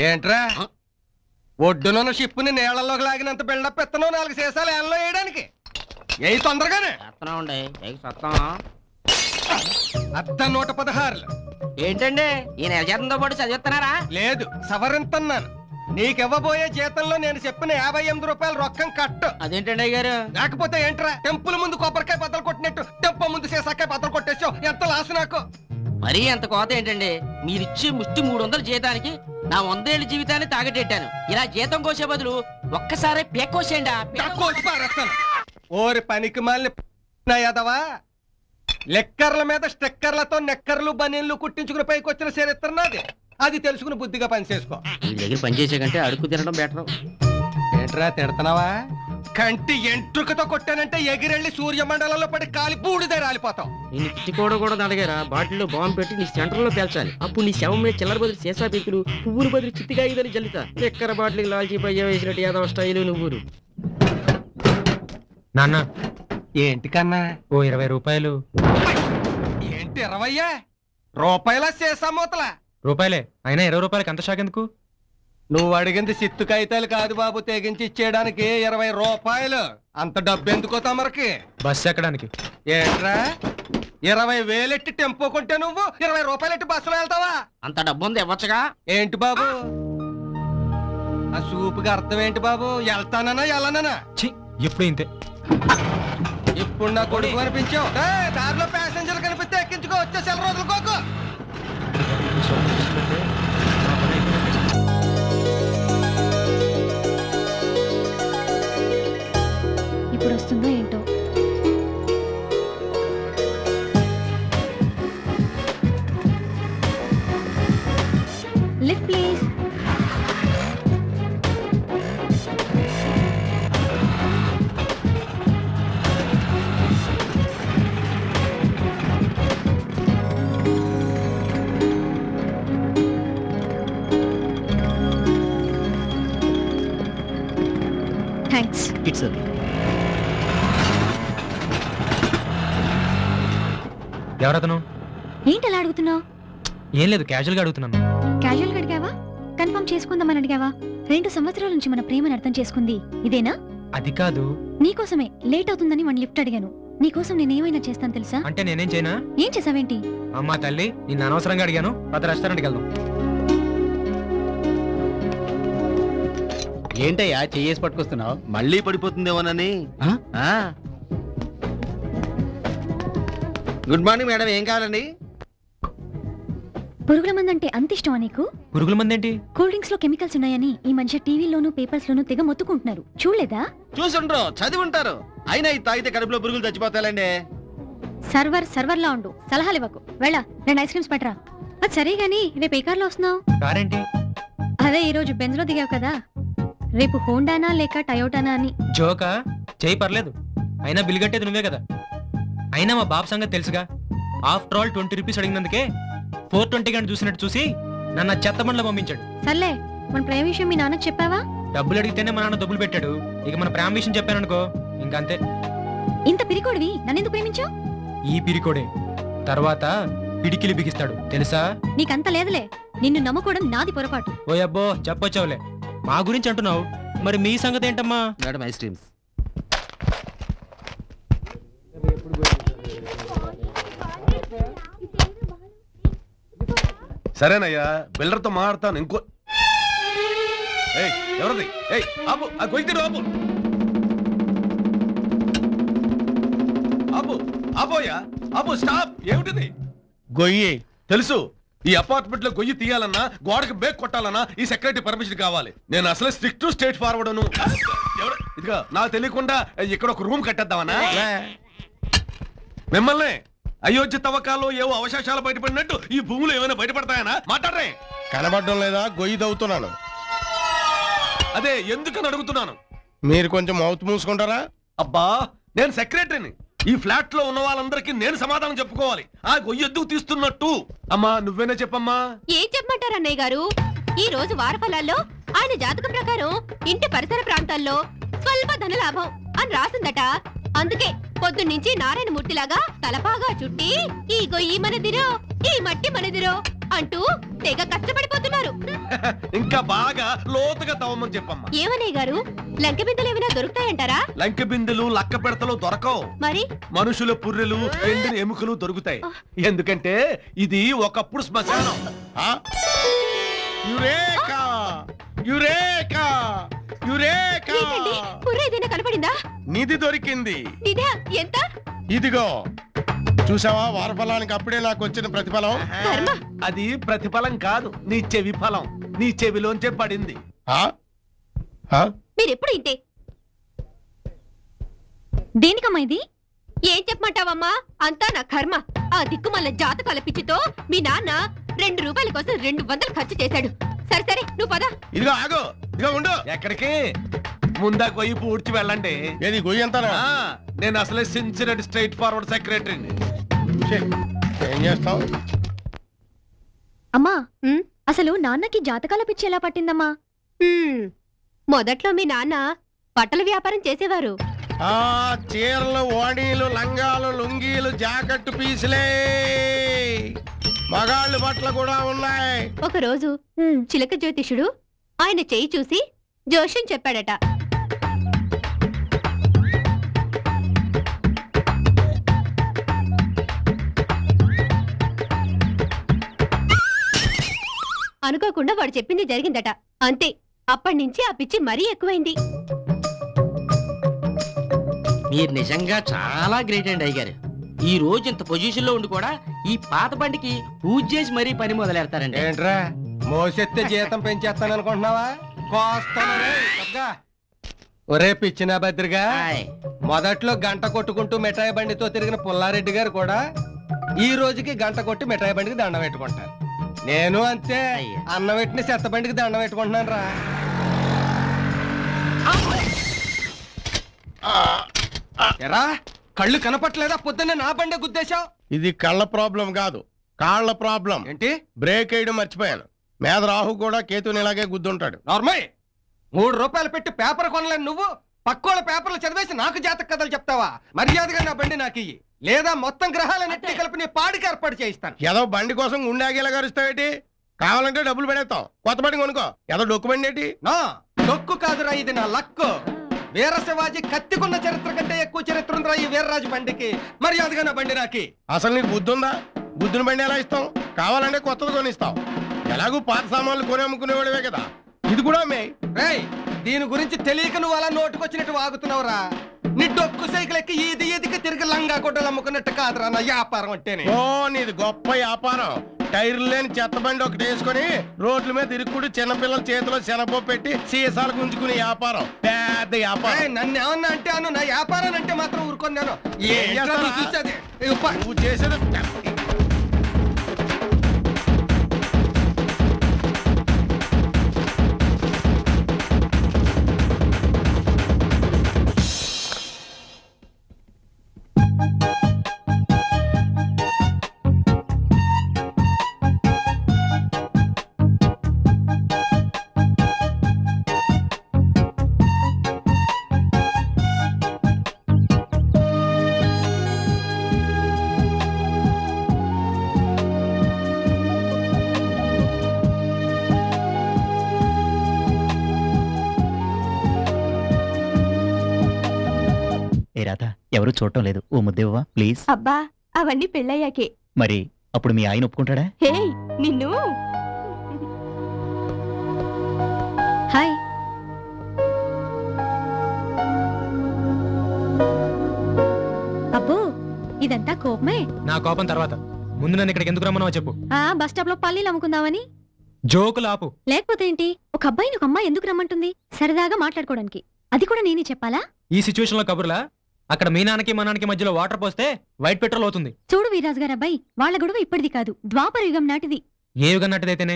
ఏంట్రా ఒడ్డునున్న షిప్పుని నీళ్లలోకి లాగినంత బిల్డప్ ఎత్తనో 4 సీసాలు ఏళ్ళలో వేయడానికి ఏ తొందరగానే అద్ద 116 ఏంటండి ఈ నెల జీతంతో పాటు చదివిస్తున్నారా? లేదు, సవరింతున్నాను. నీకివ్వబోయే జీతంలో నేను చెప్పిన 58 రూపాయలు రొక్కం కట్టు. అదేంటండి అయ్యారు? లేకపోతే ఏంట్రా టెంపుల్ ముందు కొబ్బరికాయ బద్దలు కొట్టినట్టు టెంప ముందు సీసాకాయ బద్దలు కొట్టేసావు. ఎంత లాసు నాకు. మరీ ఎంత కోత ఏంటండి? మీరిచ్చే ముష్టి 300 జీతానికి నా 100 ఏళ్ళ జీవితాన్ని తాగటెట్టాను. ఇలా జీతం కోసే బదులు ఒక్కసారి పేకోసేయండి. ఓరి పనికి మాలిన యదవా, లెక్కర్ల మీద స్టెక్కర్లతో నెక్కర్లు బనీన్లు కుట్టించుకుని పైకి వచ్చిన చరిత్ర నాది. అది తెలుసుకుని బుద్ధిగా పని చేసుకో. ఈ దగ్గర పనిచేసే కంటే అడుగు తినడం బెటర్. ఏంట్రా తిడతావా? కంటి ఎంట్రుకతో కొట్టానంటే ఎగిరెళ్ళి సూర్యమండలంలో పడి కాలి బూడిదే రాలిపోతావు. నేను తిట్టుకోవడం కూడా అడిగారా? బాటిల్లో బాంబు పెట్టి నీ సెంటర్ లో పేల్చాలి. అప్పుడు నీ శవం మీద చిల్లర బదులు సీసా పీకులు, పువ్వులు బదులు చిత్తిగా ఇదని జల్లితా. ఎక్కర బాటిల్ లాల్చి పయ్య వేసినట్టు ఏదో స్టైలు నువ్వురు. నాన్న ఏంటి కన్నా? ఓ 20 రూపాయలు. ఏంటి 20 రూపాయల సీసా మూతల? రూపాయలే అయినా 20 రూపాయలకి అంత షాక్ ఎందుకు? నువ్వు అడిగింది సిత్తు కాగితాలు కాదు బాబు, తెగించి ఇచ్చేయడానికి 20 రూపాయలు. అంత డబ్బు ఎందుకో తమరికి? బస్సు ఎక్కడానికి. ఏంట్రా 20,000 ఎట్టి టెంపో కొంటే నువ్వు 20 రూపాయలు ఎట్టి బస్సులో వెళ్తావా? అంత డబ్బు ఉంది ఇవ్వచ్చుగా. ఏంటి బాబు ఆ సూపుకి అర్థం ఏంటి బాబు? వెళ్తానన్నా వెళ్ళనన్నా? ఎప్పుడు ఇంతే. ఇప్పుడు నా కొడుకు అనిపించావు. దారిలో ప్యాసింజర్ కనిపిస్తే ఎక్కించుకో, వచ్చే సెల రోజులుకోకు. ఇప్పుడు వస్తుందో ఏంటో. Lift please. Thanks. It's okay. ఎవరతను? ఏంటి అలా అడుగుతున్నావు? ఏం లేదు, క్యాజువల్ గా అడుగుతున్నాను. క్యాజువల్ గా అడిగావా? కన్ఫర్మ్ చేసుకుందామని అడిగావా? 2 సంవత్సరాల నుంచి మన ప్రేమను అర్థం చేసుకుంది ఇదేనా? అది కాదు. నీకోసమే లేట్ అవుతుందని వన్ లిఫ్ట్ అడిగాను. నీకోసం నేనేమైనా చేస్తాను తెలుసా? అంటే నేనేం చేయనా? ఏం చేసావేంటి? అమ్మా తల్లి, నిన్ను అనవసరంగా అడిగాను. పద రెస్టారెంట్కి వెళ్దాం. ఏంటయ్యా చెయ్యేసి పట్టుకొస్తున్నావు? మళ్ళీ పడిపోతుందేమోనని. గుడ్ మార్నింగ్ మేడం, ఏం కావాలండి? పురుగుల మందంటే అంత ఇష్టమా నీకు? పురుగుల మందేంటి? కూల్ డ్రింక్స్ లో కెమికల్స్ ఉన్నాయని ఈ మధ్య టీవీలోను పేపర్స్ లోను తెగ మొత్తుకుంటున్నారు. చూడలేదా? చూసుండ్రో, చదివి ఉంటారు. అయినా ఇది తాగితే కడుపులో పురుగులు చచ్చిపోతాయండి. సర్వర్ లా ఉండు, సలహాలు ఇవ్వకు. వెళ్ళా 2 ఐస్ క్రీమ్స్ పట్టరా. అది సరే గానీ రేపు ఏ కార్లో వస్తున్నావు? కారేంటి? అదే ఈ రోజు బెంజ్ లో దిగావు కదా, రేపు హోండానా లేక టయోటానా అని. జోకా? చేయి పర్లేదు. అయినా బిల్ కట్టేది నువ్వే కదా. అయినా మా బాబు సంగతి తెలుసుగా. ఆఫ్టర్ ఆల్ 20 రూపీస్ అడిగినందుకే 420 గంట చూసినట్టు చూసి నన్ను చెత్త బండ్లో పంపించాడు. సర్లే, మన ప్రేమ విషయం మీ నాన్నకు చెప్పావా? డబ్బులు అడిగితేనే మా నాన్న డబ్బులు పెట్టాడు. ఇక మన ప్రేమ విషయం చెప్పాననుకో ఇంకంతే. ఇంత పిరికోడివి నన్నెందుకు ప్రేమించావు? ఈ పిరికోడే తర్వాత పిడికిలి బిగిస్తాడు తెలుసా? నీకంత లేదులే, నిన్ను నమ్ముకోవడం నాది పొరపాటు. ఓ అబ్బో చెప్పొచ్చావులే. మా గురించి అంటున్నావు, మరి మీ సంగతి ఏంటమ్మా? Madam ice creams. సరేనయ్యా, బిల్డర్తో మాట్లాడతాను. ఇంకో ఎవరిది? ఆపు, ఆ గొయ్యి ఆపు. ఆపు ఆపోయా, ఆపు, స్టాప్. ఏమిటిది? గొయ్యి తెలుసు. ఈ అపార్ట్మెంట్ లో గొయ్యి తీయాలన్నా, గోడకి బేక్ కొట్టాలన్నా ఈ సెక్రటరీ పర్మిషన్ కావాలి. నేను అసలు స్ట్రిక్ట్ స్టేట్ ఫార్వర్డ్. ఇదిగా నాకు తెలియకుండా ఇక్కడ ఒక రూమ్ కట్టేద్దామన్నా? మిమ్మల్ని అయోధ్య తవ్వకాల్లో ఏవో అవశేషాలు బయటపడినట్టు ఈ భూములు ఏమైనా బయటపడతాయనా? మాట్లాడరే. కనబడడం లేదా? గొయ్యి తవ్వుతున్నాను. అదే ఎందుకని అడుగుతున్నాను. మీరు కొంచెం మౌత్ మూసుకుంటారా? అబ్బా, నేను సెక్రటరీని. ఈ ఫ్లాట్ లో ఉన్న వాళ్ళందరికీ నేను సమాధానం చెప్పుకోవాలి. ఆ గొయ్యి ఎందుకు తీస్తున్నట్టు? అమ్మా నువ్వేనా చెప్పమ్మా. ఏం చెప్పమంటారు అన్నయ్య గారు? ఈ రోజు వారఫలాల్లో ఆయన జాతకం ప్రకారం ఇంటి పరిసర ప్రాంతాల్లో స్వల్ప ధన లాభం అని రాసిందట. అందుకే పొద్దున్నుంచి నారాయణ మూర్తిలాగా తలపాగా చుట్టి ఈ గొయ్యి మనదిరో, ఈ మట్టి మనదిరో, అంటూ తెగ కష్టపడిపోతున్నారు. ఇంకా బాగా లోతుగా తవ్వమని చెప్పమ్మా. ఏమనే గారు, లంక బిందెలు ఏమైనా దొరుకుతాయంటారా? లంక బిందెలు లక్క పెడతలు దొరకవు. మరి మనుషుల పుర్రెలు ఎండిన ఎముకలు దొరుకుతాయి. ఎందుకంటే ఇది ఒకప్పుడు శ్మశానం. యురేకా యురేకా యురేకా ఏంటండి, పుర్రె ఏదైనా కనపడిందా? నిధి దొరికింది. నిధా? ఎంత? ఇదిగో చూసావా, వారఫలానికి అప్పుడే నాకు వచ్చిన ప్రతిఫలం. కర్మ. అది ప్రతిఫలం కాదు, నీ చెవి ఫలం. నీ చెవిలోంచే పడింది. మీరెప్పుడు ఇంతే. దేనికమ్మా ఇది? ఏం చెప్పమంటావమ్మా, అంతా నా కర్మ. ఆ దిక్కుమల్ల జాతకాల పిచ్చితో మీ నాన్న 2 రూపాయల కోసం 200 ఖర్చు చేశాడు. సరే సరే, నువ్వు పద. ఇదిగో ఆగు, ఇదిగో ఉండు. ఎక్కడికి? ముందా గొయ్యి పూడ్చి వెళ్ళండి. ఏది గొయ్యి అంతానా? నేను అసలే సిన్సియర్ స్ట్రైట్ ఫార్వర్డ్ సెక్రటరీని. ఏం చేస్తావు? అమ్మా, అసలు నాన్నకి జాతకాల పిచ్చి ఎలా పట్టిందమ్మా? మొదట్లో మీ నాన్న బట్టల వ్యాపారం చేసేవారు. చీరలు, ఓణీలు, లంగాలు, లుంగీలు, జాకెట్ పీసులే, మగాళ్ళు బట్టలు కూడా ఉన్నాయి. ఒకరోజు చిలక జ్యోతిషుడు ఆయన చెయ్యి చూసి జోష్యం చెప్పాడట. అనుకోకుండా వాడు చెప్పింది జరిగిందట. అంతే, అప్పటినుంచి ఆ పిచ్చి మరీ ఎక్కువైంది. మీరు నిజంగా చాలా గ్రేట్ అండి అయ్యగారు. ఈ రోజు ఇంత పొజిషన్ లో ఉండి కూడా ఈ పాత బండికి పూజ చేసి మరీ పని మొదలెడతారండి. ఏంట్రా మోసెత్తే జీతం పెంచేస్తాను అనుకుంటున్నావా? ఒరే పిచ్చిన భద్రిగా, మొదట్లో గంట కొట్టుకుంటూ మిఠాయి బండితో తిరిగిన పుల్లారెడ్డి గారు కూడా ఈ రోజుకి గంట కొట్టి మిఠాయి బండికి దండం పెట్టుకుంటారు. నేను అంతే, అన్నం పెట్టిన చెత్త బండికి దండం పెట్టుకుంటున్నాను రా. ఎరా కళ్ళు కనపట్లేదా? పొద్దున్నే నా బండే గుద్దేశావు. ఇది కళ్ళ ప్రాబ్లం కాదు, కాళ్ళ ప్రాబ్లం. ఏంటి? బ్రేక్ వేయడం మర్చిపోయాను. మీద రాహు కూడా కేతుని ఇలాగే గుద్దుంటాడు. నార్మల్. 3 రూపాయలు పెట్టి పేపర్ కొనలేను నువ్వు పక్కోళ్ళ పేపర్లు చదివేసి నాకు జాతక కథలు చెప్తావా? మర్యాదగా నా బండి నాకు ఇయ్యి, లేదా మొత్తం గ్రహాలన్నింటినీ కలిపి నీ పాడికి ఏర్పాటు చేయిస్తాను. ఏదో బండి కోసం గుండాగేలా గరుస్తావేటి? కావాలంటే డబ్బులు పెడతాం, కొత్త బండి కొనుక్కో. ఏదో డొక్కు బండి ఏంటి? నా డొక్కు కాదురా, ఇది నా లక్కు. వీర శివాజీ కత్తికున్న చరిత్ర కంటే ఎక్కువ చరిత్ర ఉందిరా ఈ వీర్రాజు బండికి. మర్యాదగా నా బండి నాకి. అసలు నీకు బుద్ధి ఉందా? బుద్ధిని బండి ఎలా ఇస్తాం? కావాలంటే కొత్తది కొనిస్తాం. ఎలాగూ పాత సామాన్లు కొని అమ్ముకునేవాడివే కదా, ఇది కూడా మే. దీని గురించి తెలియక నువ్వు అలా నోటుకొచ్చినట్టు వాగుతున్నావురా. నీ డొక్కు సైకిల్ ఎక్కి ఈది ఈదికి తిరిగి లంగా కొట్టలు అమ్ముకున్నట్టు కాదురా నా వ్యాపారం అంటేనే. ఓ నీది గొప్ప వ్యాపారం. టైర్లు లేని చెత్త బండి ఒకటి వేసుకుని రోడ్ల మీద ఇరుక్కుడు చిన్నపిల్లల చేతిలో శనగపప్పు పెట్టి సీసాలు గుంజుకునే వ్యాపారం, పెద్ద వ్యాపారం. నన్ను ఏమన్నా అంటే అను, నా వ్యాపారం అంటే మాత్రం ఊరుకున్నాను. చూసేది నువ్వు చేసేది ఎవరు చూడటం లేదు, ఓ ముద్దేవా ప్లీజ్. అబ్బా, అవన్నీ పెళ్ళయ్యాకే. మరి అప్పుడు మీ ఆయన ఒప్పుకుంటాడా? హే నిన్ను. హాయ్. అబ్బో ఇదంతా కోపమే. నా కోపం తర్వాత, ముందు నన్ను ఇక్కడికి ఎందుకు రమ్మన్నావో చెప్పు. బస్ స్టాప్ లో పల్లీలు అమ్ముకుందామని. జోకులు ఆపు. లేకపోతే ఏంటి, ఒక అబ్బాయిని ఒక అమ్మాయి ఎందుకు రమ్మంటుంది? సరదాగా మాట్లాడుకోవడానికి. అది కూడా నేనే చెప్పాలా? ఈ సిచ్యువేషన్ లో కబుర్లా? అక్కడ మీ నాన్నకి మా నాన్నకి మధ్యలో వాటర్ పోస్తే వైట్ పెట్రోల్ అవుతుంది. చూడు వీరాజు గారు, అబ్బాయి వాళ్ళ గొడవ ఇప్పటిది కాదు, ద్వాపర యుగం నాటిది. ఏ యుగం నాటిదైతేనే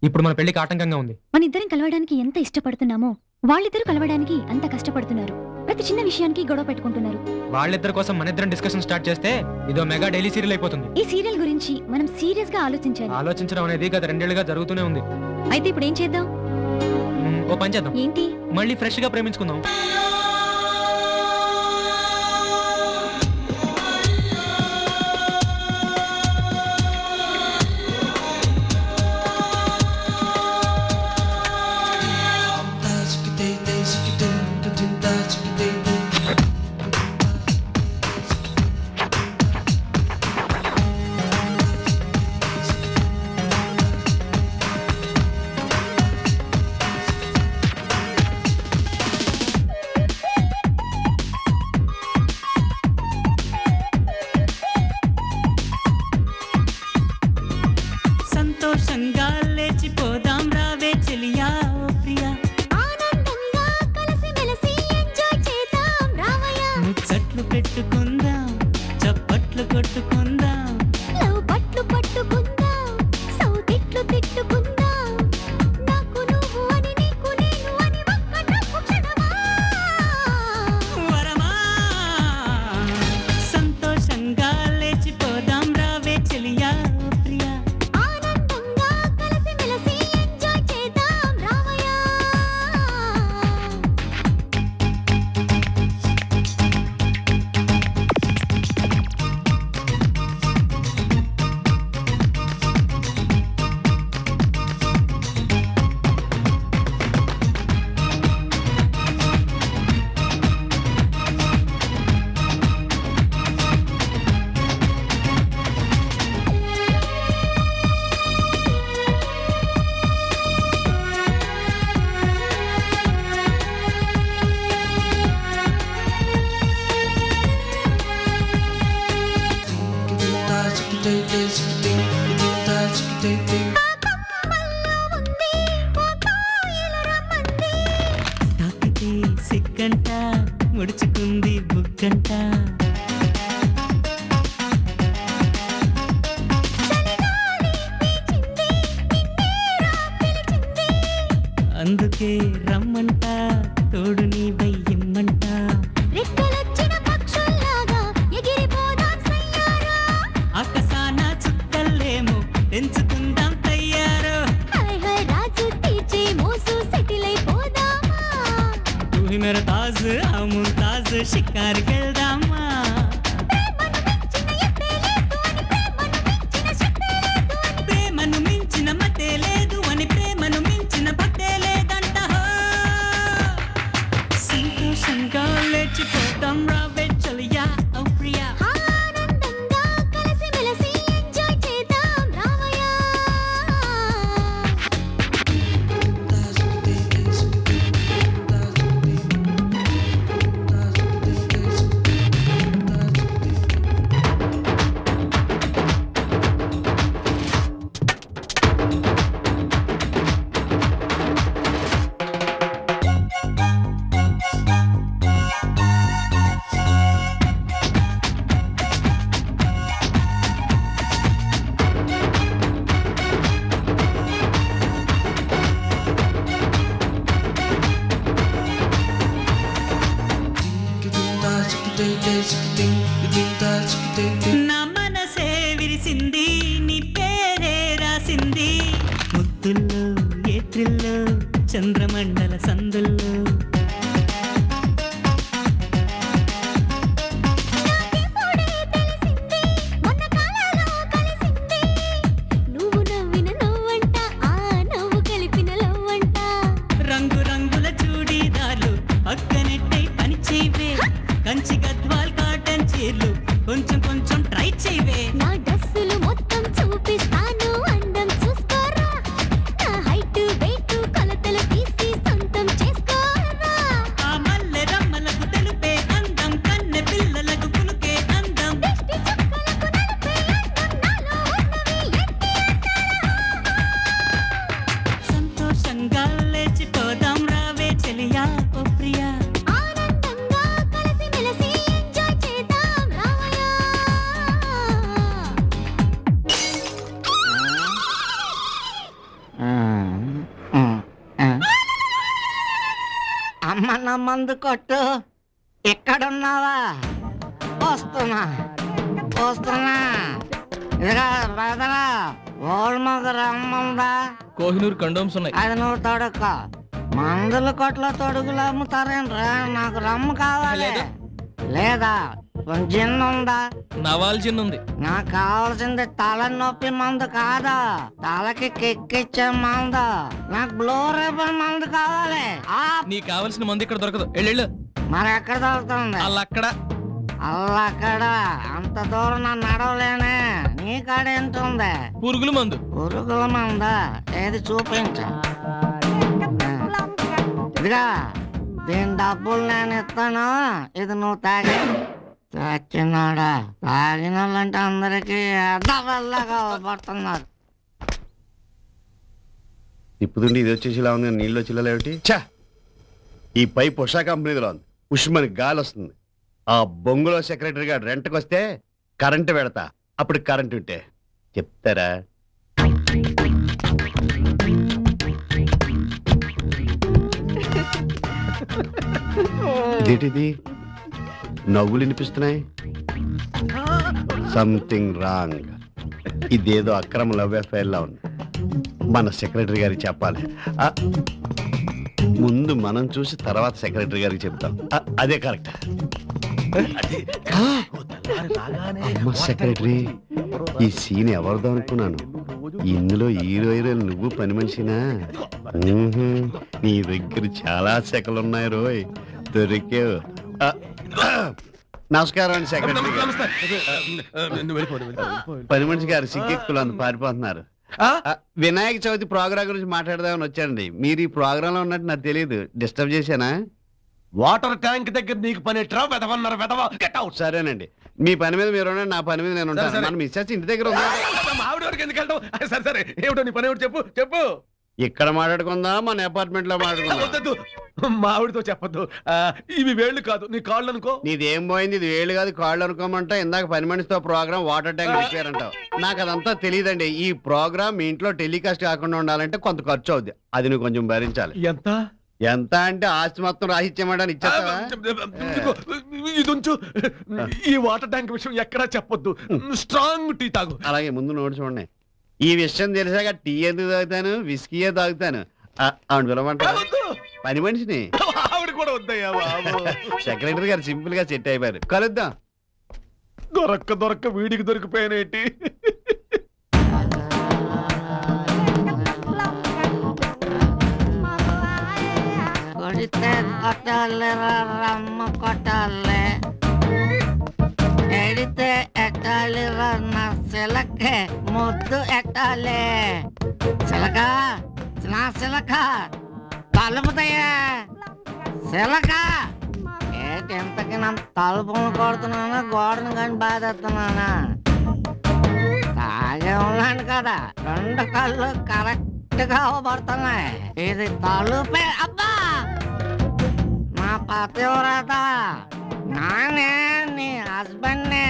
ఇప్పుడు మన పెళ్లికి ఆటంకంగా ఉంది. మన ఇద్దరం కలవడానికి ఎంత ఇష్టపడుతున్నామో వాళ్ళిద్దరు కలవడానికి అంత కష్టపడుతున్నారు. ప్రతి చిన్న విషయానికి గొడవ పెట్టుకుంటున్నారు. వాళ్ళిద్దరి కోసం మన ఇద్దరం డిస్కషన్ స్టార్ట్ చేస్తే ఇదో మెగా డైలీ సీరియల్ అయిపోతుంది. ఈ సీరియల్ గురించి మనం సీరియస్ గా ఆలోచించాలి. ఆలోచించడం అనేది గత 2 ఏళ్లుగా జరుగుతూనే ఉంది. అయితే ఇప్పుడు ఏం చేద్దాం? ఓ పని చేద్దాం. ఏంటి? మళ్ళీ ఫ్రెష్ గా ప్రేమించుకుందాం. సంతోషంగా లేచిపోదాం రావే చెలియా ఓ ప్రియా ఆనందంగా కలిసి మెలిసి ఎంజాయ్ చేద్దాం రావయ్య ముచ్చట్లు పెట్టుకుందాం చప్పట్లు కొట్టుకుందాం లవ్ బట్లు పట్టుకుందాం సౌదిట్లు తిట్టుకుందాం నాకు నువ్వు అని నీకు నేను అని ఒక్కటొక్క క్షణమా వరమా సంతోషంగా లేచిపోదాం రావే చెలియా ఓ ప్రియా ఆనందంగా కలిసి మెలిసి ఎంజాయ్ చేద్దాం రావయ్య తాకితే సిగ్గంట ముడుచుకుంది బుగ్గంట అందుకే రమ్మంట తోడు నీ వయ్యమ్మంట రెక్కలొచ్చిన పక్షుల్లాగా ఎగిరిపోదాం సయ్యారా ఆకాశాన చుక్కల్లేమో పెంచుకుందాం తయ్యారో హాయ్ హాయ్ రాజు తీర్చే మోసు సెటిల్ అయిపోదామా తూ హి మేరా తాజ్ ఆ ముంతాజ్ షికారుకెళ్దామా ప్రేమను మించిన శక్తే లేదు అని ప్రేమను మించిన భక్తే లేదంట హో. సంతోషంగా లేచిపోతాం రావే చలియా ఓ ప్రియా ఆనందంగా కలిసి మెలిసి ఎంజాయ్ చేద్దాం రావయ్య నా మనసే విరిసింది నీ పేరే రాసింది ముద్దుల్లో ఏప్రిల్లో చంద్రమండల సందుల్లో నాకిప్పుడే తెలిసింది మొన్న కాలంలో కలిసింది నువ్వు నవ్విన నవ్వంట ఆ నవ్వు కలిపిన లవ్వంట రంగు రంగుల చూడీదార్లు పక్కనెట్టై పని చేయవే కంచి గద్వాల్ కాటన్ చీరలు కొంచెం కొంచెం ట్రై చేయవే నా డ్రెస్సులు మొత్తం చూపిస్తాను అందం చూసుకోరా నా హైట్ వెయిట్ కొలతలు తీసి సొంతం చేసుకోరా ఆ మల్లె రమ్మలకు తెలుపే అందం కన్నె పిల్లలకు కునుకే అందం దిష్టి చుక్కలకు నడిపే అందం నాలో ఉన్నవి సంతోషంగా లేచిపోదాం రావే చెలియా ఓ ప్రియా ఆనందంగా కలిసి మెలిసి ఎంజాయ్ చేద్దాం రావయ్య అమ్మ నా మందు కొట్టు ఎక్కడున్నావా వస్తున్నా వస్తున్నా ఇదిగా బ్రదరా ఓల్డ్ మగ రమ్మందా కోహినూర్ కండోమ్స్ ఉన్నాయి అది నువ్వు తొడుక్క మందుల కొట్ల తొడుగులు అమ్ముతారేంట్రా నాకు రమ్ము కావాలి లేదా జిన్ ఉందా నవాల్ జిన్ ఉంది నాకు కావాల్సింది తలనొప్పి మందు కాదు తలకి కిక్కిచ్చే మందు నాకు బ్లూ రిబన్ మందు కావాలి నీకు కావాల్సిన మంది ఇక్కడ దొరకదు వెళ్ళు మరి ఎక్కడ దొరుకుతుంది అక్కడ అక్కడ అంత దూరం నన్ను నడవలేనే నీ కాడ ఎంత ఉంది పురుగుల మందు పురుగుల మందా ఏది చూపించు ఇదిగా దీని డబ్బులు నేను ఇస్తాను ఇది నువ్వు తాగి చచ్చినాడా తాగిన వాళ్ళంటే అందరికీ అడ్డవల్లాగా పడుతున్నారు తిప్పుతుంటే ఇది వచ్చేసి ఇలా ఉంది, నీళ్ళు వచ్చి ఇలా ఏమిటి? ఛా, ఈ పైప్ ఉషా కంపెనీలో ఉంది, ఉష్మని గాలి వస్తుంది. ఆ బొంగులో సెక్రటరీ గారు రెంట్కి వస్తే కరెంటు పెడతా, అప్పుడు కరెంటు ఉంటే చెప్తారా? ఇదేంటిది, నవ్వులు వినిపిస్తున్నాయి? Something wrong. ఇదేదో అక్రమ లవ్ అఫైర్ లా ఉంది. మన సెక్రటరీ గారికి చెప్పాలి. ముందు మనం చూసి తర్వాత సెక్రటరీ గారికి చెప్తాం. అదే కరెక్ట్. సెక్రటరీ, ఈ సీన్ ఎవరిదో అనుకున్నాను. ఇందులో హీరోయిన్ నువ్వు పని మనిషినా? నీ దగ్గర చాలా సెకలున్నాయి రోయ్, దొరికావు. నమస్కారం అండి సెక్రటరీ గారు. పని మనిషి గారు సిగ్గెక్కులు పారిపోతున్నారు. వినాయక చవితి ప్రోగ్రాం గురించి మాట్లాడదామని వచ్చానండి. మీరు ఈ ప్రోగ్రామ్ లో ఉన్నట్టు నాకు తెలియదు. డిస్టర్బ్ చేశానా? వాటర్ ట్యాంక్ దగ్గర నీకు పని సరేనండి, మీ పని మీద మీరు ఉండండి, నా పని మీద నేను ఉంటాను. మన మిస్సెస్ ఇంటి దగ్గర ఆవిడ వరకు ఎందుకు వెళ్తావు? సరే సరే, ఏమిటో నీ పని ఏమిటి చెప్పు చెప్పు. ఇక్కడ మాట్లాడుకుందా, మన అపార్ట్మెంట్ లో మాట్లాడుకుందా? మా ఆవిడతో చెప్పద్దు. ఇవి వేళ్ళు కాదు, నీ కాళ్ళు అనుకో. నీదేం పోయింది? ఇది వేళ్ళు కాదు కాళ్ళు అనుకోమంటా. ఇందాక పని మనిషితో ప్రోగ్రామ్ వాటర్ ట్యాంక్ రిపేరంటావు. నాకు అదంతా తెలియదండి. ఈ ప్రోగ్రామ్ మీ ఇంట్లో టెలికాస్ట్ కాకుండా ఉండాలంటే కొంత ఖర్చు అవుద్ది, అది నువ్వు కొంచెం భరించాలి. ఎంత? ఎంత అంటే ఆస్తి మొత్తం రాసిచ్చేయమని ఇచ్చేస్తావా? ఈ వాటర్ ట్యాంక్ విషయం ఎక్కడా చెప్పొద్దు. స్ట్రాంగ్ టీ తాగు. అలాగే, ముందు నోటి చూడండి. ఈ విషయం తెలిసాక టీ ఎందుకు తాగుతాను, విస్కీయే తాగుతాను. అవును, పిలవమంటారు పని మనిషిని. ఆవిడ కూడా వద్దయ్యా. సెక్రటరీ గారు సింపుల్ గా సెట్ అయిపోయారు. కలుద్దాం. దొరక్క వీడికి దొరికిపోయానేంటి? కొడితే కొట్టాలి, రమ్మ కొట్టాలి, ఎడితే ఎట్టాలి, నా సిలకే ముద్దు ఎట్టాలి. సిలక, నా సిలక తలుపుతాయా? సిలక ఏంటి ఎంతకి నా తలుపును కొడుతున్నానా, గోడను కానీ బాధేస్తున్నానా? తాగే ఉన్నాను కదా, రెండు కళ్ళు కరెక్ట్ గా పడుతున్నాయి. ఇది తలుపే. అబ్బా, నా పతివ్రత, నానే నీ హస్బెండ్ నే.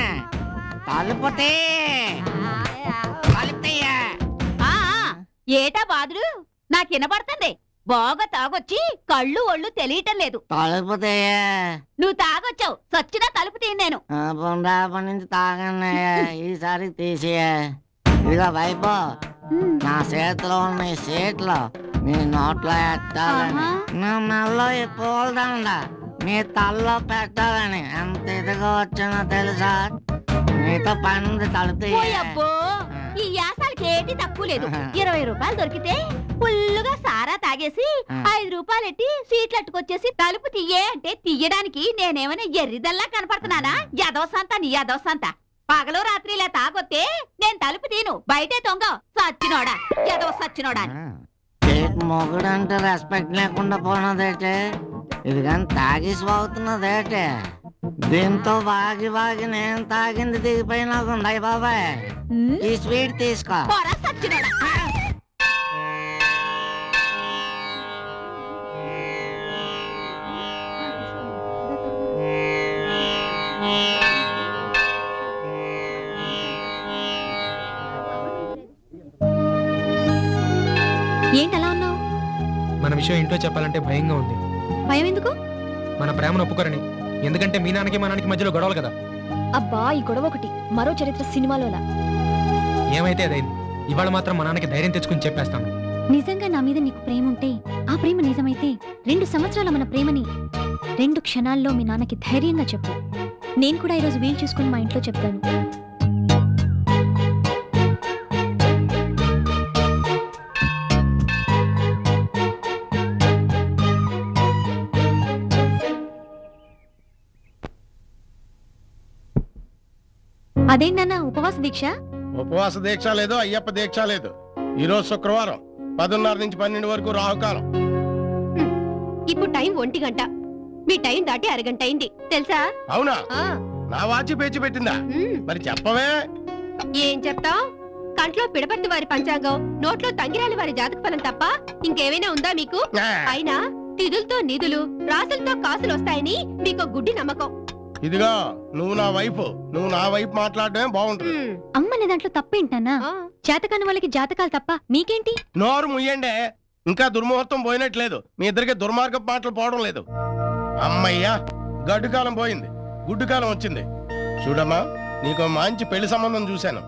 తలుపుతే తలుపుతయ్యా. ఏటా బాదుడు? నాకు వినపడుతుంది. బాగా తాగొచ్చి కళ్ళు ఒళ్ళు తెలియటం లేదు. తలుపుతయ్యా. నువ్వు తాగొచ్చావు, సచ్చినా తలుపు తీయ. నేను రేపటి నుంచి తాగన్నయ్యా, ఈసారి తీసేయా. ఇదిగో వైపు, నా చేతిలో ఉన్న ఈ సీట్లో నీ నోట్లో ఎట్టాలని, నా మెల్లో ఈ పూలదండ నీ తల్లో పెట్టాలని ఎంత ఇదిగా వచ్చానో తెలుసా? నీతో పని తలుపుతయ్యా. ఈ యాసాలకి ఏటి తక్కువ లేదు. 20 రూపాయలు దొరికితే ఫుల్లుగా సారా తాగేసి 5 రూపాయలు ఎట్టి సీట్లు అట్టుకొచ్చేసి తలుపు తీయే అంటే తీయడానికి నేనేమైనా ఎర్రిదల్లా కనపడుతున్నానా? యదవసంత నీ యదవసంత. పగలు రాత్రి ఇలా తాగొత్తే నేను తలుపు తీను, బయటే తొంగ. సచ్చినోడా, యదవ సచ్చినోడా. మొగుడంటే రెస్పెక్ట్ లేకుండా పోయినదేటే, ఇది కానీ తాగేసి బాగుతున్నదేటే. దీంతో బాగి నేను తాగింది దిగిపోయినాకుంది. బాబాయ్, ఈ స్వీట్ తీసుకో. ఏంటి అలా ఉన్నావు? మన విషయం ఇంట్లో చెప్పాలంటే భయంగా ఉంది. భయం ఎందుకు? మన ప్రేమను ఒప్పుకోరని. ఎందుకంటే మీ నాన్నకి మా నాన్నకి మధ్యలో గొడవలు కదా. అబ్బా, ఈ గొడవ ఒకటి మరో చరిత్ర సినిమాలోలా. ఏమైతే అదైంది. ఇవాళ మాత్రం మా నాన్నకి ధైర్యం తెచ్చుకుని చెప్పేస్తాను. నిజంగా నా మీద నీకు ప్రేమ ఉంటే, ఆ ప్రేమ నిజమైతే 2 సంవత్సరాల మన ప్రేమని 2 క్షణాల్లో మీ నాన్నకి ధైర్యంగా చెప్పు. నేను కూడా ఈరోజు వీలు చూసుకుని మా ఇంట్లో చెప్తాను. అదేంటన్నా ఉపవాస దీక్ష? ఉపవాస దీక్ష లేదు, అయ్యప్ప దీక్ష లేదు. ఈరోజు శుక్రవారం 10:30 నుంచి 12 వరకు రాహుకాలం. ఇప్పుడు టైం 1 గంట. మీ టైం దాటి అరగంట అయింది తెలుసా? అవునా? నా వాచి పేచి పెట్టిందా? మరి చెప్పవే. ఏం చెప్తావ్? కంట్లో పిడపర్తి వారి పంచాంగం, నోట్లో తంగిరాలి వారి జాతక ఫలం తప్ప ఇంకేమైనా ఉందా మీకు? అయినా తిథులతో నిధులు, రాసులతో కాసులు వస్తాయని మీకు గుడ్డి నమ్మకం. ఇదిగో నువ్వు నా వైపు, నువ్వు నా వైపు మాట్లాడడమే బాగుంటుంది. అమ్మనే దాంట్లో తప్పేంటన్నా? చేతకాని వాళ్ళకి జాతకాలు తప్ప మీకేంటి? నోరు ముయ్యండే, ఇంకా దుర్ముహూర్తం పోయినట్లేదు. మీ ఇద్దరికి దుర్మార్గపు మాటలు పోవడం లేదు. అమ్మయ్యా, గడ్డు కాలం పోయింది, గుడ్డు కాలం వచ్చింది. చూడమ్మా, నీకు మంచి పెళ్లి సంబంధం చూశాను.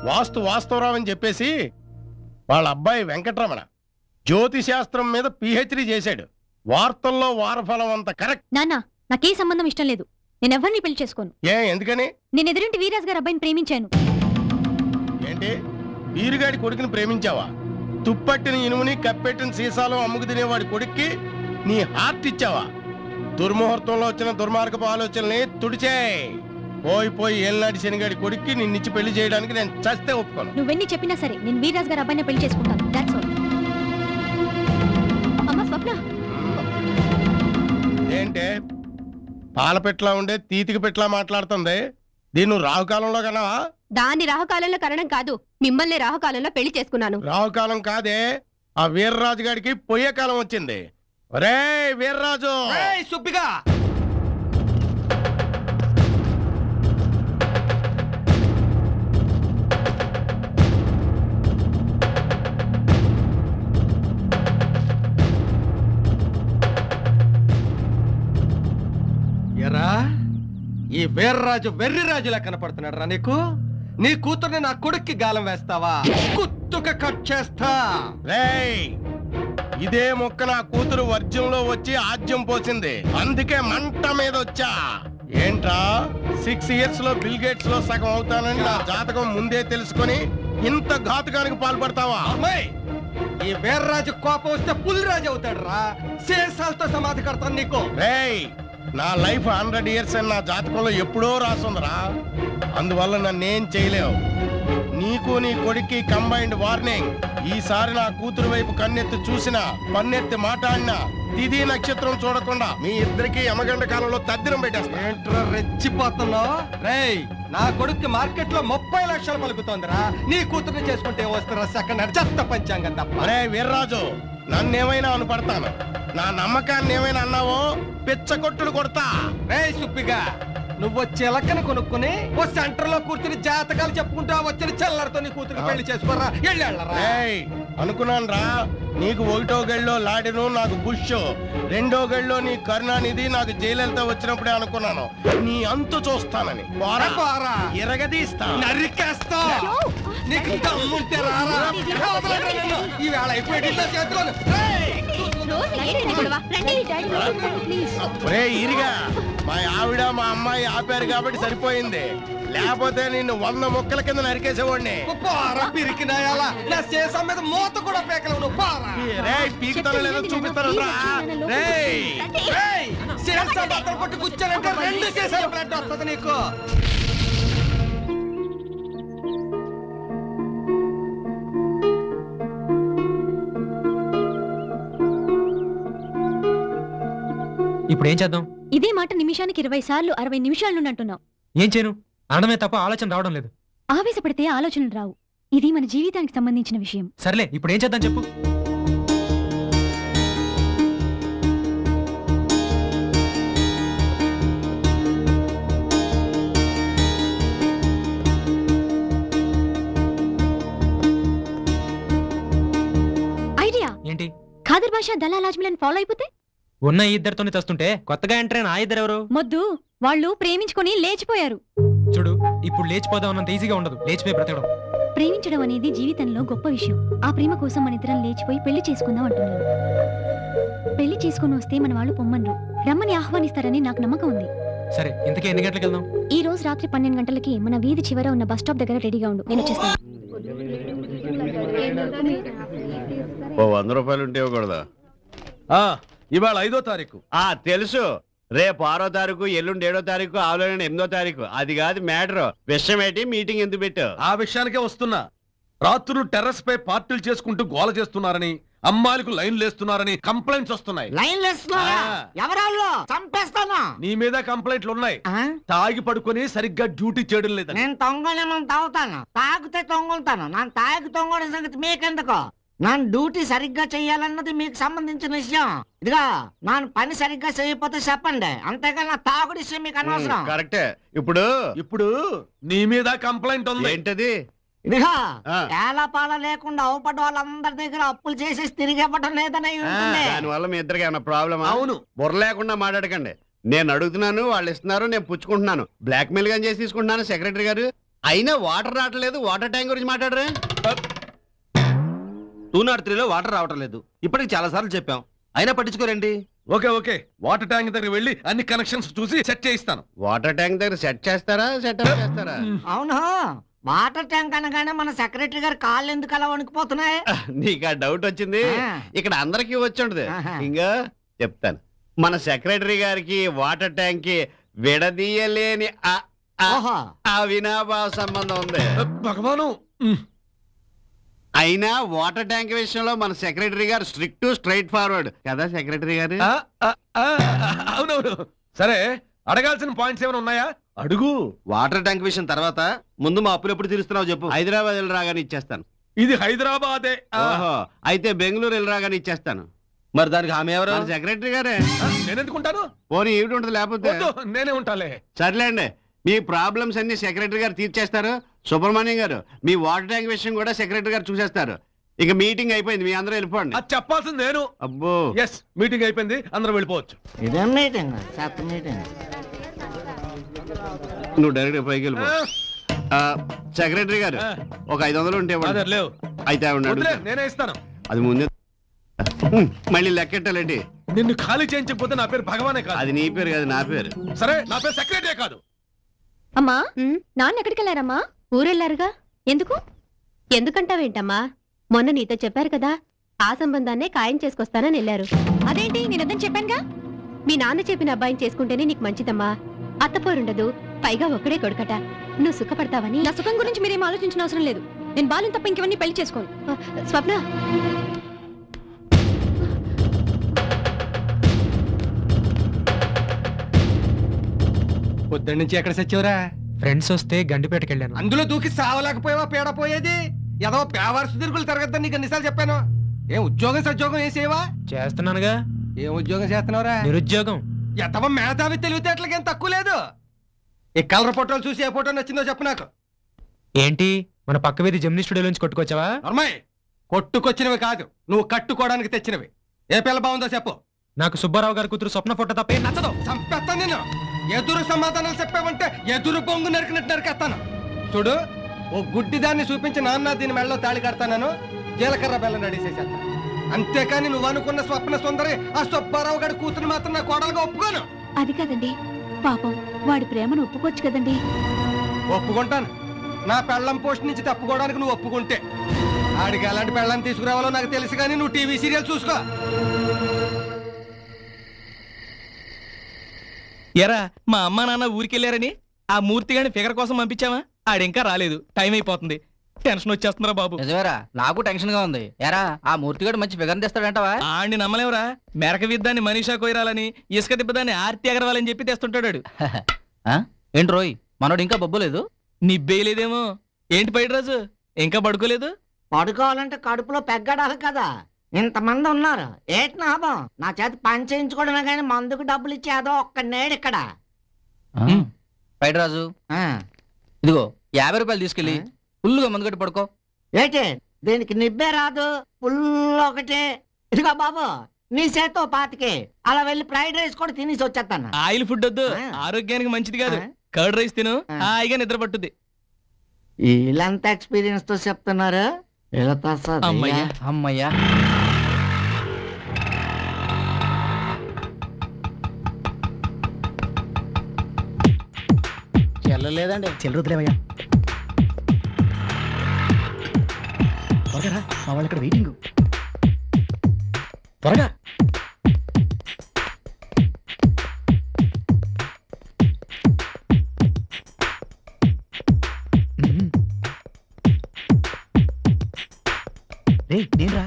వాస్తవరావు అని చెప్పేసి వాళ్ళ అబ్బాయి వెంకటరమణ జ్యోతిశాస్త్రం మీద PhD చేశాడు. వార్తల్లో వారఫలం అంత కరెక్ట్. నాన్న, నాకే సంబంధం ఇష్టం లేదు. నేను ఎవరిని పెళ్లి చేసుకోను. ఎందుకని? నేను ఎదురింటి వీరాజ్ గారి అబ్బాయిని ప్రేమించాను. ఏంటి, వీరుగాడి కొడుకుని ప్రేమించావా? తుప్పట్టిన ఇనుముని కప్పెట్టిన సీసాలో అమ్ముకు తినేవాడి కొడుక్కి నీ హార్ట్ ఇచ్చావా? దుర్ముహూర్తంలో వచ్చిన దుర్మార్గపు ఆలోచనల్ని తుడిచేయ్. పోయి ఏళ్ళనాటి శనిగాడి కొడుక్కి నిన్నిచ్చి పెళ్లి చేయడానికి నేను చస్తే ఒప్పుకోను. నువ్వెన్ని చెప్పినా సరే నేను వీరాజ్ గారి అబ్బాయిని పెళ్లి చేసుకుంటాను. That's all. అమ్మ స్వప్న, ఏంటే పాలపెట్లా ఉండే తీతికి పెట్లా మాట్లాడుతుంది? దీన్ని రాహుకాలంలో కన్నావా? దాన్ని రాహుకాలంలో కనడం కాదు, మిమ్మల్ని రాహుకాలంలో పెళ్లి చేసుకున్నాను. రాహుకాలం కాదే, ఆ వీర్రాజు గారికి పొయ్యే కాలం వచ్చింది. ఒరే వీర్రాజు, సుబ్బిగా ఎరా, ఈ వీర్రాజు వెర్రిరాజులా కనపడుతున్నాడు రా నీకు? నీ కూతుర్ని నా కొడుక్కి గాలం వేస్తావా? కుత్తుక కట్ చేస్తా. ఇదే మొక్క నా కూతురు వర్జ్యంలో వచ్చి ఆజ్యం పోసింది, అందుకే మంట మీద వచ్చా. ఏంట్రా, 6 years లో బిల్ గేట్స్ లో సగం అవుతానని నా జాతకం ముందే తెలుసుకొని ఇంత ఘాతుకానికి పాల్పడతావా? ఈ వీర్రాజు కోపం వస్తే పులిరాజు అవుతాడు రా. శేషాలతో సమాధి కడతాను నీకు. నా లైఫ్ 100 years అని నా జాతకంలో ఎప్పుడో రాసుందిరా. అందువల్ల నన్నేం చేయలేవు. నీకు నీ కొడుక్కి కంబైన్డ్ వార్నింగ్. ఈసారి నా కూతురు వైపు కన్నెత్తి చూసినా, పన్నెత్తి మాట్లాడినా, తిథి నక్షత్రం చూడకుండా మీ ఇద్దరికి యమగండ కాలంలో తద్దినం పెట్టేస్తా. ఏంట్రా రెచ్చిపోతున్నావు? రేయ్, నా కొడుక్కి మార్కెట్ లో 30 లక్షలు పలుకుతోందిరా. నీ కూతుర్ని చేసుకుంటే వస్తారా సెకండ్ హ్యాండ్ చెత్త పంచాంగం తప్ప. అరే వీర్రాజు, నన్నేమైనా అనుపడతాను. నా నమ్మకాన్ని ఏమైనా అన్నావో పిచ్చకొట్టుడు కొడతా. రేయ్ సుబ్బిగా, నువ్వు చిలకని కొనుక్కుని ఓ సెంటర్ లో కూర్చుని జాతకాలు చెప్పుకుంటా వచ్చిన చెల్లరితో నీ కూతురికి పెళ్లి చేసుకోరా. అనుకున్నాను రా, నీకు 1వ గడిలో లాడిను, నాకు బుష్, 2వ గడిలో నీ కరుణానిధి, నాకు జయలలిత వచ్చినప్పుడే అనుకున్నాను నీ అంతు చూస్తానని. ఎరగదీస్తా, నరికేస్తా. నీకు దమ్ముంటే రారా. ఈవేళ అయిపోయి చేతిలో. ఇరిగా మా ఆవిడ మా అమ్మాయి ఆపారు కాబట్టి సరిపోయింది, లేకపోతే నిన్ను 100 ముక్కల కింద నరికేసేవాడిని. నా శేషం మీద మూత కూడా పేకలేవు. పీకుతారో లేదో చూపిస్తారా? కొట్టి కూర్చోనంటే 2 శేషాల బ్లడ్ వస్తుంది నీకు. ఇప్పుడు ఏం చేద్దాం? ఇదే మాట నిమిషానికి 20 సార్లు 60 నిమిషాల నుండి అంటున్నావు. ఏం చేయను? అనడమే తప్ప ఆలోచన రావడం లేదు. ఆవేశపడితే ఆలోచనలు రావు. ఇది మన జీవితానికి సంబంధించిన విషయం. సర్లే, ఇప్పుడు ఏం చేద్దాం చెప్పు. ఐడియా ఏంటి? ఖాదర్ బాషా దలాల్ అజ్మీలను ఫాలో అయిపోతే ఉన్న ఇద్దరితోనే తెస్తుంటే కొత్తగా ఎంటర్ అయిన ఆ ఇద్దరు ఎవరు? మొద్దు, వాళ్ళు ప్రేమించుకొని లేచిపోయారు. చూడు, ఇప్పుడు లేచిపోదాం అన్నంత ఈజీగా ఉండదు. లేచిపోయి బ్రతకడం. ప్రేమించడం అనేది జీవితంలో గొప్ప విషయం. ఆ ప్రేమ కోసం మన ఇద్దరం లేచిపోయి పెళ్లి చేసుకుందాం అంటున్నాను. పెళ్లి చేసుకుని వస్తే మన వాళ్ళు పొమ్మన్రు, రమ్మని ఆహ్వానిస్తారని నాకు నమ్మకం ఉంది. సరే, ఇంతకీ ఎన్ని గంటలకు వెళ్దాం? ఈ రోజు రాత్రి 12 గంటలకి మన వీధి చివర ఉన్న బస్ స్టాప్ దగ్గర రెడీగా ఉండు, నేను వచ్చేస్తాను. ఓ 100 రూపాయలు ఉంటే ఇవ్వకూడదా? ఇవాళ 5వ తారీఖు. తెలుసు. రేపు 6వ తారీఖు, ఎల్లుండి 7వ తారీఖు, ఆవులైన 8వ తారీఖు. అది కాదు మ్యాటర్. విషయం ఏంటి? మీటింగ్ ఎందుకు పెట్టావు? ఆ విషయానికే వస్తున్నా. రాత్రులు టెర్రస్ పై పార్టీలు చేసుకుంటూ గోల చేస్తున్నారని, అమ్మాయిలకు లైన్ లేస్తున్నారని కంప్లైంట్స్ వస్తున్నాయి. లైన్ లేస్తున్నారా? ఎవరాళ్ళు? చంపేస్తాను. నీ మీద కంప్లైంట్లు ఉన్నాయి. తాగి పడుకొని సరిగ్గా డ్యూటీ చేయడం లేదని. నేను తొంగలేమని తాగుతాను, తాగితే తొంగుతాను. నన్ను తాగి తొంగడం సంగతి మీకెందుకు? నన్ను డ్యూటీ సరిగ్గా చెయ్యాలన్నది మీకు సంబంధించిన విషయం. ఇదిగా నన్ను పని సరిగ్గా చేయకపోతే చెప్పండి, అంతేగాని నా తాగుడు విషయం మీకు అనవసరం. కరెక్టే. ఇప్పుడు నీ మీద కంప్లైంట్ ఉంది. ఏంటది? ఇదిగా ఏలాపాల లేకుండా అవపడ్డ వాళ్ళందరి దగ్గర అప్పులు చేసేసి తిరిగి ఇవ్వడం లేదని దానివల్ల మీ ఇద్దరికి ఏమైనా ప్రాబ్లమా? అవును. బుర్ర లేకుండా మాట్లాడకండి. నేను అడుగుతున్నాను, వాళ్ళు ఇస్తున్నారు, నేను పుచ్చుకుంటున్నాను. బ్లాక్ మెయిల్ గా చేసి తీసుకుంటున్నాను సెక్రటరీ గారు. అయినా వాటర్ రావట్లేదు. వాటర్ ట్యాంక్ గురించి మాట్లాడరే? 203లో వాటర్ రావటం లేదు. ఇప్పటికి చాలా సార్లు చెప్పాం, అయినా పట్టించుకోరండి. ఓకే వాటర్ ట్యాంక్ దగ్గర వెళ్ళి అన్ని కనెక్షన్స్ చూసి సెట్ చేయిస్తాను. వాటర్ ట్యాంక్ దగ్గర సెట్ చేస్తారా? సెటప్ చేస్తారా? అవును. వాటర్ ట్యాంక్ అనగానే మన సెక్రటరీ గారు కాళ్ళు ఎందుకు అలా వణికిపోతున్నాయి? నీకు ఆ డౌట్ వచ్చింది. ఇక్కడ అందరికీ వచ్చి ఉంటది. ఇంకా చెప్తాను. మన సెక్రటరీ గారికి వాటర్ ట్యాంక్ కి విడదీయలేని అవినాభావ సంబంధం ఉంది. భగవాను. అయినా వాటర్ ట్యాంక్ విషయంలో మన సెక్రటరీ గారు స్ట్రిక్ట్ స్ట్రైట్ ఫార్వర్డ్ కదా సెక్రటరీ గారు? అవునవును. సరే, అడగాల్సిన పాయింట్స్ ఏమైనా ఉన్నాయా? అడుగు. వాటర్ ట్యాంక్ విషయం తర్వాత ముందు మా అప్పులు ఎప్పుడు తీరుస్తున్నావు చెప్పు. హైదరాబాద్ వెళ్ళి రాగానే ఇచ్చేస్తాను. ఇది హైదరాబాదే. ఓహో, అయితే బెంగళూరు వెళ్ళి రాగానే ఇచ్చేస్తాను. మరి దానికి హామీ ఎవరు? సెక్రటరీ గారే. నేనెందుకుంటాను? పోనీ ఏమిటి ఉంటుంది, లేకపోతే నేనే ఉంటాలే. సర్లేండి, మీ ప్రాబ్లమ్స్ అన్ని సెక్రటరీ గారు తీర్చేస్తారు. సుబ్రహ్మణ్యం గారు, మీ వాటర్ ట్యాంక్ విషయం కూడా సెక్రటరీ గారు చూసేస్తారు. ఇక మీటింగ్ అయిపోయింది, మీ అందరూ వెళ్ళిపోండి. అది చెప్పాల్సింది నేను. అబ్బో, ఎస్, మీటింగ్ అయిపోయింది, అందరూ వెళ్ళిపోవచ్చు. ఇదేం మీటింగ్? మీటింగ్ నువ్వు డైరెక్ట్ పైకి వెళ్ళిపో. సెక్రటరీ గారు, ఒక 500 ఉంటే లేవు. అయితే నేనే ఇస్తాను. అది ముందే మళ్ళీ లెక్కెట్టాలండి. నిన్ను ఖాళీ చేయించకపోతే నా పేరు భగవానే కాదు. అది నీ పేరు కాదు, నా పేరు. సరే, నా పేరు సెక్రటరీ కాదు. అమ్మా, నాన్న ఎక్కడికి వెళ్ళారమ్మా? ఊరెళ్ళారుగా. ఎందుకు? ఎందుకంటావేంటమ్మా? మొన్న నీతో చెప్పారు కదా, ఆ సంబంధాన్నే ఖాయం చేసుకొస్తానని వెళ్ళారు. అదేంటి, నేనదని చెప్పానుగా. మీ నాన్న చెప్పిన అబ్బాయిని చేసుకుంటేనే నీకు మంచిదమ్మా. అత్తపోరుండదు, పైగా ఒక్కడే కొడుకట. నువ్వు సుఖపడతావని. నా సుఖం గురించి మీరేం ఆలోచించిన అవసరం లేదు. నేను బాలు తప్ప ఇంకెవరిని పెళ్లి చేసుకోను. స్వప్న, పొద్దున్న నుంచి ఎక్కడ సచ్చావురా? ఫ్రెండ్స్ వస్తే గండిపేటకి వెళ్ళాను. అందులో దూకి సావలేకపోయావా? పేడ పోయేది ఏదో పేవర్స్ తిరుగులు తిరగద్దని నీకు ఎన్నిసార్లు చెప్పాను. ఏం ఉద్యోగం సద్యోగం ఏం చేయవా? చేస్తున్నానుగా. ఏం ఉద్యోగం చేస్తున్నావురా? నిరుద్యోగం. ఎంతవ మేధావి తెలివితేటలకేం తక్కువ లేదు. ఈ కలర్ ఫోటోలు చూసి ఏ ఫోటో నచ్చిందో చెప్పు నాకు. ఏంటి, మన పక్క వీధి జెమినీ స్టూడియో నుంచి కొట్టుకొచ్చావా? నర్మయ్, కొట్టుకొచ్చినవి కాదు, నువ్వు కట్టుకోవడానికి తెచ్చినవి. ఏ పిల్ల బాగుందో చెప్పు. నాకు సుబ్బారావు గారి కూతురు స్వప్న ఫోటో తప్ప నచ్చదు. చంపేస్తాను నేను. ఎదురు సమాధానాలు చెప్పావంటే ఎదురు బొంగు నరికినట్టు నరికేస్తాను. చూడు, ఓ గుడ్డిదాన్ని చూపించి నాన్న దీని మెళ్ళలో తాళి కడతాను, జీలకర్ర బెల్లం నడిసేసేస్తా. అంతేకాని నువ్వు అనుకున్న స్వప్న సుందరి ఆ సుబ్బారావు గారి కూతురు మాత్రం నా కోడలుగా ఒప్పుకోను. అది కదండి, పాపం వాడి ప్రేమను ఒప్పుకోవచ్చు కదండి. ఒప్పుకుంటాను. నా పెళ్ళం పోస్ట్ నుంచి తప్పుకోవడానికి నువ్వు ఒప్పుకుంటే. ఆడికి ఎలాంటి పెళ్ళాన్ని తీసుకురావాలో నాకు తెలుసు, కానీ నువ్వు టీవీ సీరియల్ చూసుకో. ఎరా, మా అమ్మా నాన్న ఊరికెళ్ళారని ఆ మూర్తి గాని ఫిగర్ కోసం పంపించావా? ఆడింకా రాలేదు, టైం అయిపోతుంది. టెన్షన్ వచ్చేస్తుందిరా బాబు. నిజమేరా, నాకు టెన్షన్ గా ఉంది. ఎరా, ఆ మూర్తిగాడు మంచి ఫిగర్ తెస్తాడంటావా? ఆడిని నమ్మలేవరా. మెరక విద్దాన్ని మనీషా కొయ్యాలని, ఇసుక దిబ్బదాన్ని ఆర్తి అగరవాలని చెప్పి తెస్తుంటాడు. ఏంటి రోయ్, మనోడు ఇంకా బొబ్బలేదు? నిబ్బేయలేదేమో. ఏంటి పైడిరాజు, ఇంకా పడుకోలేదు? పడుకోవాలంటే కడుపులో పెగ్గడాలి కదా. ఇంతమంది ఉన్నారు, ఏంటి లాభం? నా చేత పని చేయించుకోవడమే కానీ మందుకు డబ్బులు ఇచ్చేదో ఒక్క నేడు ఇక్కడ. పైడిరాజు, ఇదిగో 50 రూపాయలు తీసుకెళ్ళి ఫుల్గా మందు కట్టి పడుకో. ఏంటి, దీనికి నిబ్బే రాదు, ఫుల్ ఒకటి. ఇదిగో బాబు, నీ చేతో పాతికి అలా వెళ్ళి ఫ్రైడ్ రైస్ కూడా తినేసి వచ్చేస్తాను. ఆయిల్ ఫుడ్ వద్దు, ఆరోగ్యానికి మంచిది కాదు. కర్డ్ రైస్ తిను, హాయిగా నిద్ర పట్టుద్ది. వీళ్ళంతా ఎక్స్పీరియన్స్ తో చెప్తున్నారు. అమ్మయ్యా అమ్మయ్యా. చెల్లలేదండి. చిల్లర వదిలేవయ్యా. త్వరగా మా వాళ్ళు ఇక్కడ వెయిటింగ్. త్వరగా. నేనరా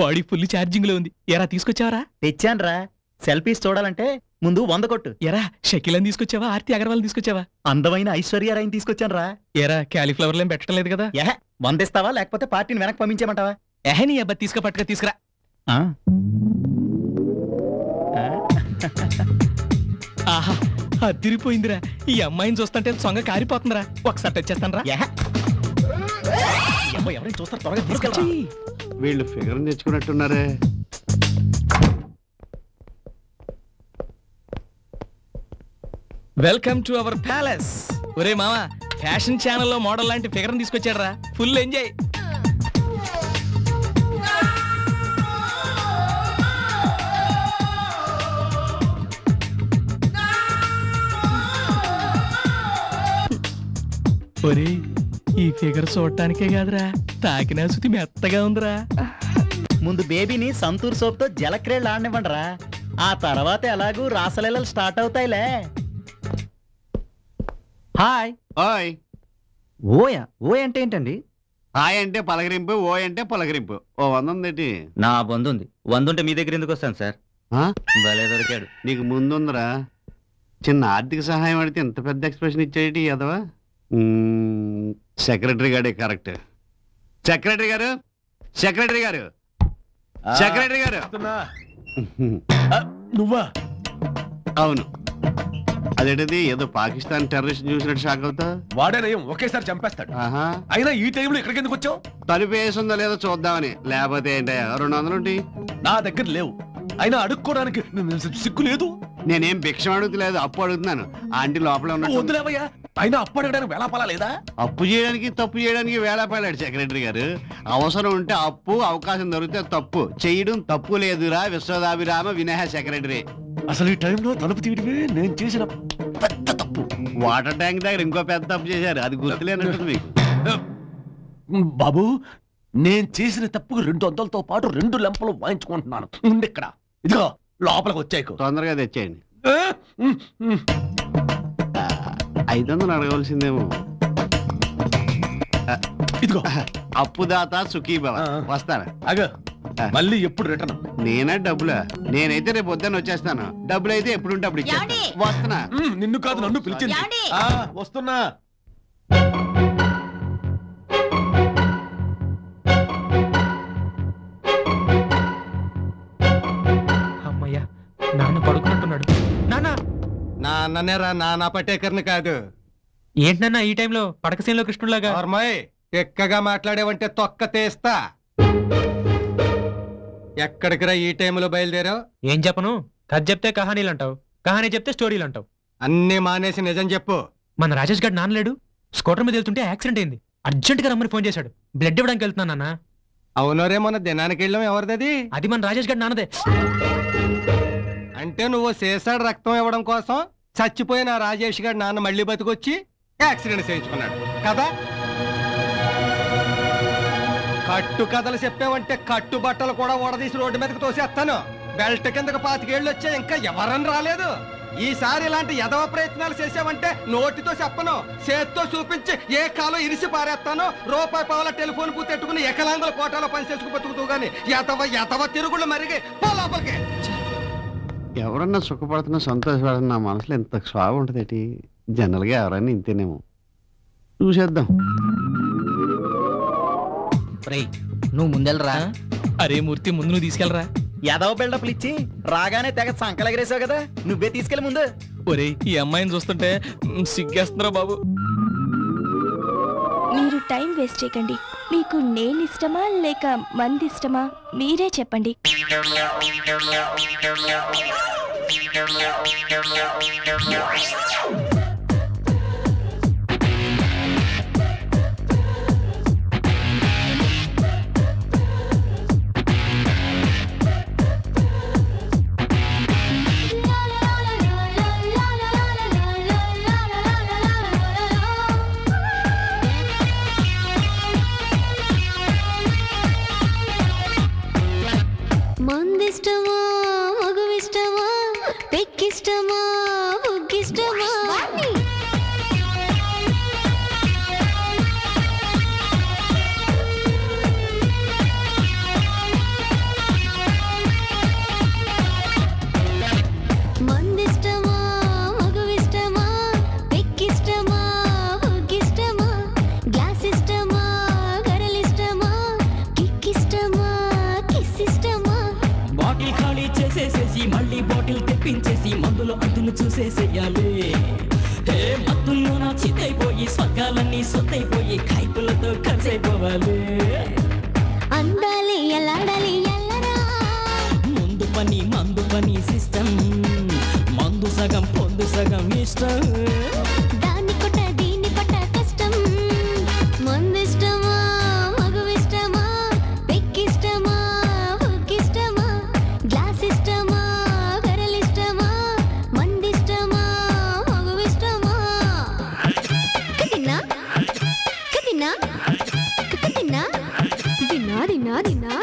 బాడీ ఫుల్ ఛార్జింగ్ లో ఉంది. ఎరా తీసుకొచ్చావరా? తెచ్చాన్రా. సెల్ఫీస్ చూడాలంటే ముందు 100 కొట్టు. ఎరా షకీలని తీసుకొచ్చావా, ఆర్తి అగర్వాల్ తీసుకొచ్చావా? అందమైన ఐశ్వర్యరాయని తీసుకొచ్చాన్రా. ఎరా క్యాలీఫ్లవర్ ఏం పెట్టడం లేదు కదా? 100 ఇస్తావా లేకపోతే పార్టీని వెనక్కి పంపించేమంటావా? నీ అబ్బా పట్టుగా తీసుకురా. ఆహా అదిరిపోయిందిరా. ఈ అమ్మాయిని చూస్తుంటే సొంగ కారిపోతుందిరా. ఒకసారి టచ్ చేస్తాను రా. ఎవరైనా చూస్తారు, త్వరగా తీసుకెళ్ళి. వీళ్ళు ఫిగర్ తెచ్చుకున్నట్టున్నారే. Welcome to our palace. ఒరే మామా, ఫ్యాషన్ ఛానల్లో మోడల్ లాంటి ఫిగర్ తీసుకొచ్చాడు రా. Full enjoy. ఒరే ఈ ఫిగర్ చూడటానికే కాదురా, తాకినా శృతి మెత్తగా ఉందిరా. ముందు బేబీని సంతూర్ సోప్ తో జలక్రీడలు ఆడనివ్వండిరా. ఆ తర్వాత ఎలాగూ రాసలీలలు స్టార్ట్ అవుతాయిలే. హాయ్. హాయ్. ఓయా? ఓ అంటే ఏంటండి? హాయ్ అంటే పలకరింపు, ఓ అంటే పలకరింపు. ఓ 100 ఉందేంటి? నా 100 ఉంది. 100 ఉంటే మీ దగ్గర ఎందుకు వస్తాను సార్? భలే దొరికాడు. నీకు ముందుందరా. చిన్న ఆర్థిక సహాయం అడిగితే ఎంత పెద్ద ఎక్స్ప్రెషన్ ఇచ్చేటి అదవా. సెక్రటరీ గారే కరెక్ట్. సెక్రటరీ గారు, సెక్రటరీ గారు, సెక్రటరీ గారు. నువ్వా? అవును. అదేంటిది ఏదో పాకిస్తాన్ టెర్రరిస్ట్ చూసినట్టు షాక్ అవుతా. వాడే నయం, ఒకేసారి చంపేస్తాడు. అయినా ఈ టైంలో ఇక్కడికి ఎందుకు వచ్చావు? తలుపు వేసిందో లేదో చూద్దామని. లేకపోతే ఏంటయ్యా 200 ఉంటే నా దగ్గర లేవు. అయినా అడుక్కోవడానికి సిగ్గు లేదు. నేనేం భిక్షం అడుగుతలేదు, అప్పు అడుగుతున్నాను. ఆంటీ లోపల ఉన్న. వద్దులేవయ్యా, అయినా అప్పు అడగడానికి వేళాపాలా లేదా? అప్పు చేయడానికి తప్పు చేయడానికి వేళాపాలాడు సెక్రటరీ గారు. అవసరం ఉంటే అప్పు, అవకాశం దొరికితే తప్పు చేయడం తప్పు లేదురా విశ్వదాభిరామ వినయ సెక్రటరీ. అసలు ఈ టైంలో తలుపు తీయడమే నేను చేసిన పెద్ద తప్పు. వాటర్ ట్యాంక్ దగ్గర ఇంకో పెద్ద తప్పు చేశారు, అది గుర్తులేనట్టుంది మీకు. బాబు, నేను చేసిన తప్పుకు 200తో పాటు 2 లెంపలు వాయించుకుంటున్నాను. ఉండి ఇక్కడ ఇదిగో లోపలికి వచ్చాయి. తొందరగా తెచ్చేయండి. 500 అడగవలసిందేమో. ఇదిగో అప్పుదాత సుఖీభవ. వస్తారా? అగో మళ్ళీ ఎప్పుడు రిటర్న్? నేనే డబ్బులా? నేనైతే రేపు పొద్దున్న వచ్చేస్తాను. డబ్బులు అయితే ఎప్పుడుంటే అప్పుడు ఇచ్చేస్తా. వస్తున్నా. నిన్ను కాదు నన్ను పిలిచింది. వస్తున్నా. అమ్మయ్యా, నాన్న పడుకున్నట్టున్నాడు. నాన్న నాన్ననేరా, నానా పటేకర్ని కాదు. ఏంటన్నా ఈ టైంలో పడకసీన్లో కృష్ణులాగా? ఎక్కగా మాట్లాడేవంటే తొక్క తీస్తా. ఎక్కడికి రా ఈ టైంలో బయలుదేరావు? ఏం చెప్పను? కథ చెప్తే కహానీలు అంటావు, కహానీ చెప్తే స్టోరీలు అంటావు. అన్నీ మానేసి నిజం చెప్పు. మన రాజేష్ గారు నాన్నలేడు, స్కూటర్ మీద వెళ్తుంటే యాక్సిడెంట్ అయింది. అర్జెంట్ గా రమ్మని ఫోన్ చేశాడు. బ్లడ్ ఇవ్వడానికి వెళ్తున్నా నాన్న. అవునరే, మొన్న దినానికి వెళ్ళాం. ఎవరిది? అది మన రాజేష్ గారు నాన్నదే. అంటే నువ్వు చేశాడు రక్తం ఇవ్వడం కోసం చచ్చిపోయిన రాజేష్ గారు నాన్న మళ్ళీ బతికొచ్చి యాక్సిడెంట్ చేయించుకున్నాడు కదా? కట్టు కథలు చెప్పావంటే కట్టు బట్టలు కూడా ఓడదీసి రోడ్డు మీదకి తోసేస్తాను. బెల్ట్ కిందకి 25 ఏళ్ళు వచ్చా, ఇంకా ఎవరని రాలేదు. ఈసారి ఇలాంటి యదవ ప్రయత్నాలు చేసావంటే నోటితో చెప్పను, చేత్తో చూపించి ఏ కాలో ఇరిసి పారేస్తాను. రూపాయి పావుల టెలిఫోన్ పూతెట్టుకుని ఎకలాంగుల కోటాలో పని చేసుకు బతుకుతూ గాని యతవ తిరుగుళ్ళు మరిగి లోపలికి. ఎవరన్నా సుఖపడుతున్నా సంతోషపడుతున్నా నా మనసులో ఎంత స్వాభం ఉంటుంది. జనరల్ గా ఎవరైనా ఇంతేనేమో. చూసేద్దాం. నువ్వు ముందెళ్ళరా. అరే మూర్తి, ముందు నువ్వు తీసుకెళ్ళరా. యాదవ బిల్డప్లు ఇచ్చి రాగానే తెగ సంకలెగరేసావు కదా, నువ్వే తీసుకెళ్ళి ముందు. ఒరే ఈ అమ్మాయిని చూస్తుంటే సిగ్గేస్తున్నారా బాబు. మీరు టైం వేస్ట్ చేయకండి. మీకు నేను ఇష్టమా లేక మంది ఇష్టమా మీరే చెప్పండి. మందిష్టమా, మగువిష్టమా, పెక్కిష్టమా, బుగ్గిష్టమా, చూసేసేయాలి హే మత్తుల్లో నా చిత్తైపోయి స్వర్గాలన్నీ సొత్తైపోయి కైపులతో కలిసైపోవాలి అందాలి ఎలాడాలి ఎల్లరా ముందు పని మందు పని సిస్టమ్ మందు సగం పొందు సగం ఇష్టం దాన్ని కొట్ట దీన్ని కొట్ట కష్టం మందిష్టమా మగువిష్టమా పెక్కిష్టమా హుక్కిష్టమా గ్లాస్ ఇష్టమా గరలిష్టమా మందిష్టమా మగువిష్టమా కతిన్నా కతిన్నా కతిన్నా దిన్నా దిన్నా దిన్నా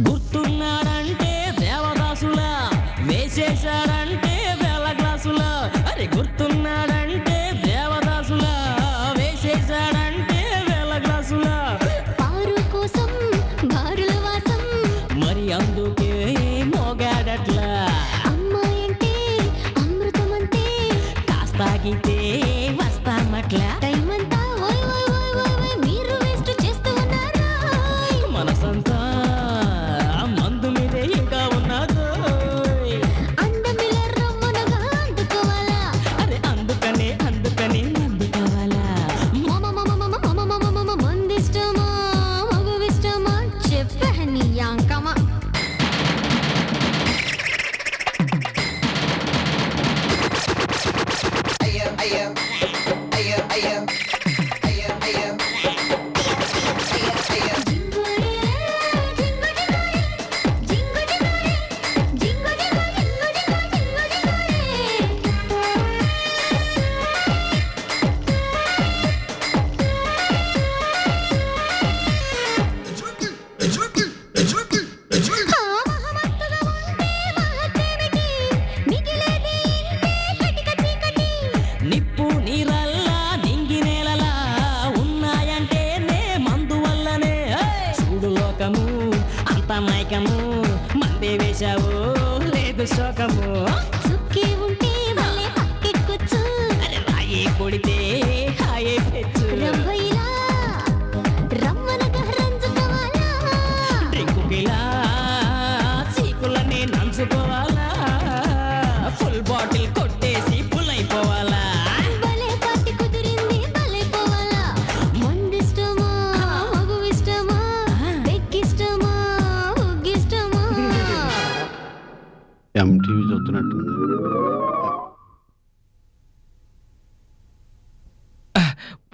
గుర్తున్నాడంటే దేవదాసులా వేసేశాడంటే వేల గ్లాసులా అరే గుర్తున్నాడంటే దేవదాసులా వేసేశాడంటే వేల గ్లాసులా పారు కోసం బారుల వాసం మరి అందుకే మోగాడట్లా అమ్మాయంటే అమృతమంటే కాస్తాగితే వస్తామట్లా టైం అంతా ఓయ్ ఓయ్ ఓయ్ ఓయ్ ఓయ్ మీరు వేస్ట్ చేస్తూ ఉన్నారా మనసంతా మందు మీదే ఇంకా ఉన్నదో అందమిల రవ్వనగా అందుకోవాలా అరే అందుకనే అందుకనే మందు కావాలా మమ మమ మమ మమ మమ మమ మందిష్టమా మగువిష్టమా చెప్పే నీ యాంకమా నిప్పు నీరల్లా నింగి నేలలా ఉన్నాయంటే నే మందు వల్లనే చూడు లోకము అంత మైకము మందే వేశావు లేదు శోకము చుక్కి ఉంటే భలే పక్కెక్కొచ్చు అరే రాయే కొడితే హాయే పెచ్చు రంభైలా రమ్మనగా రంజుకోవాలా డ్రింకుకిలా చీకులనే నంచుకోవాలా ఫుల్ బాటిల్ కొట్టేసి ఫుల్ అయిపోవాలా భలే పార్టీ కుదిరింది భలే పోవాలా మందిష్టమా మగువిష్టమా పెక్కిష్టమా హుగ్గిష్టమా ఎంటీవీ చూస్తున్నట్టుంది.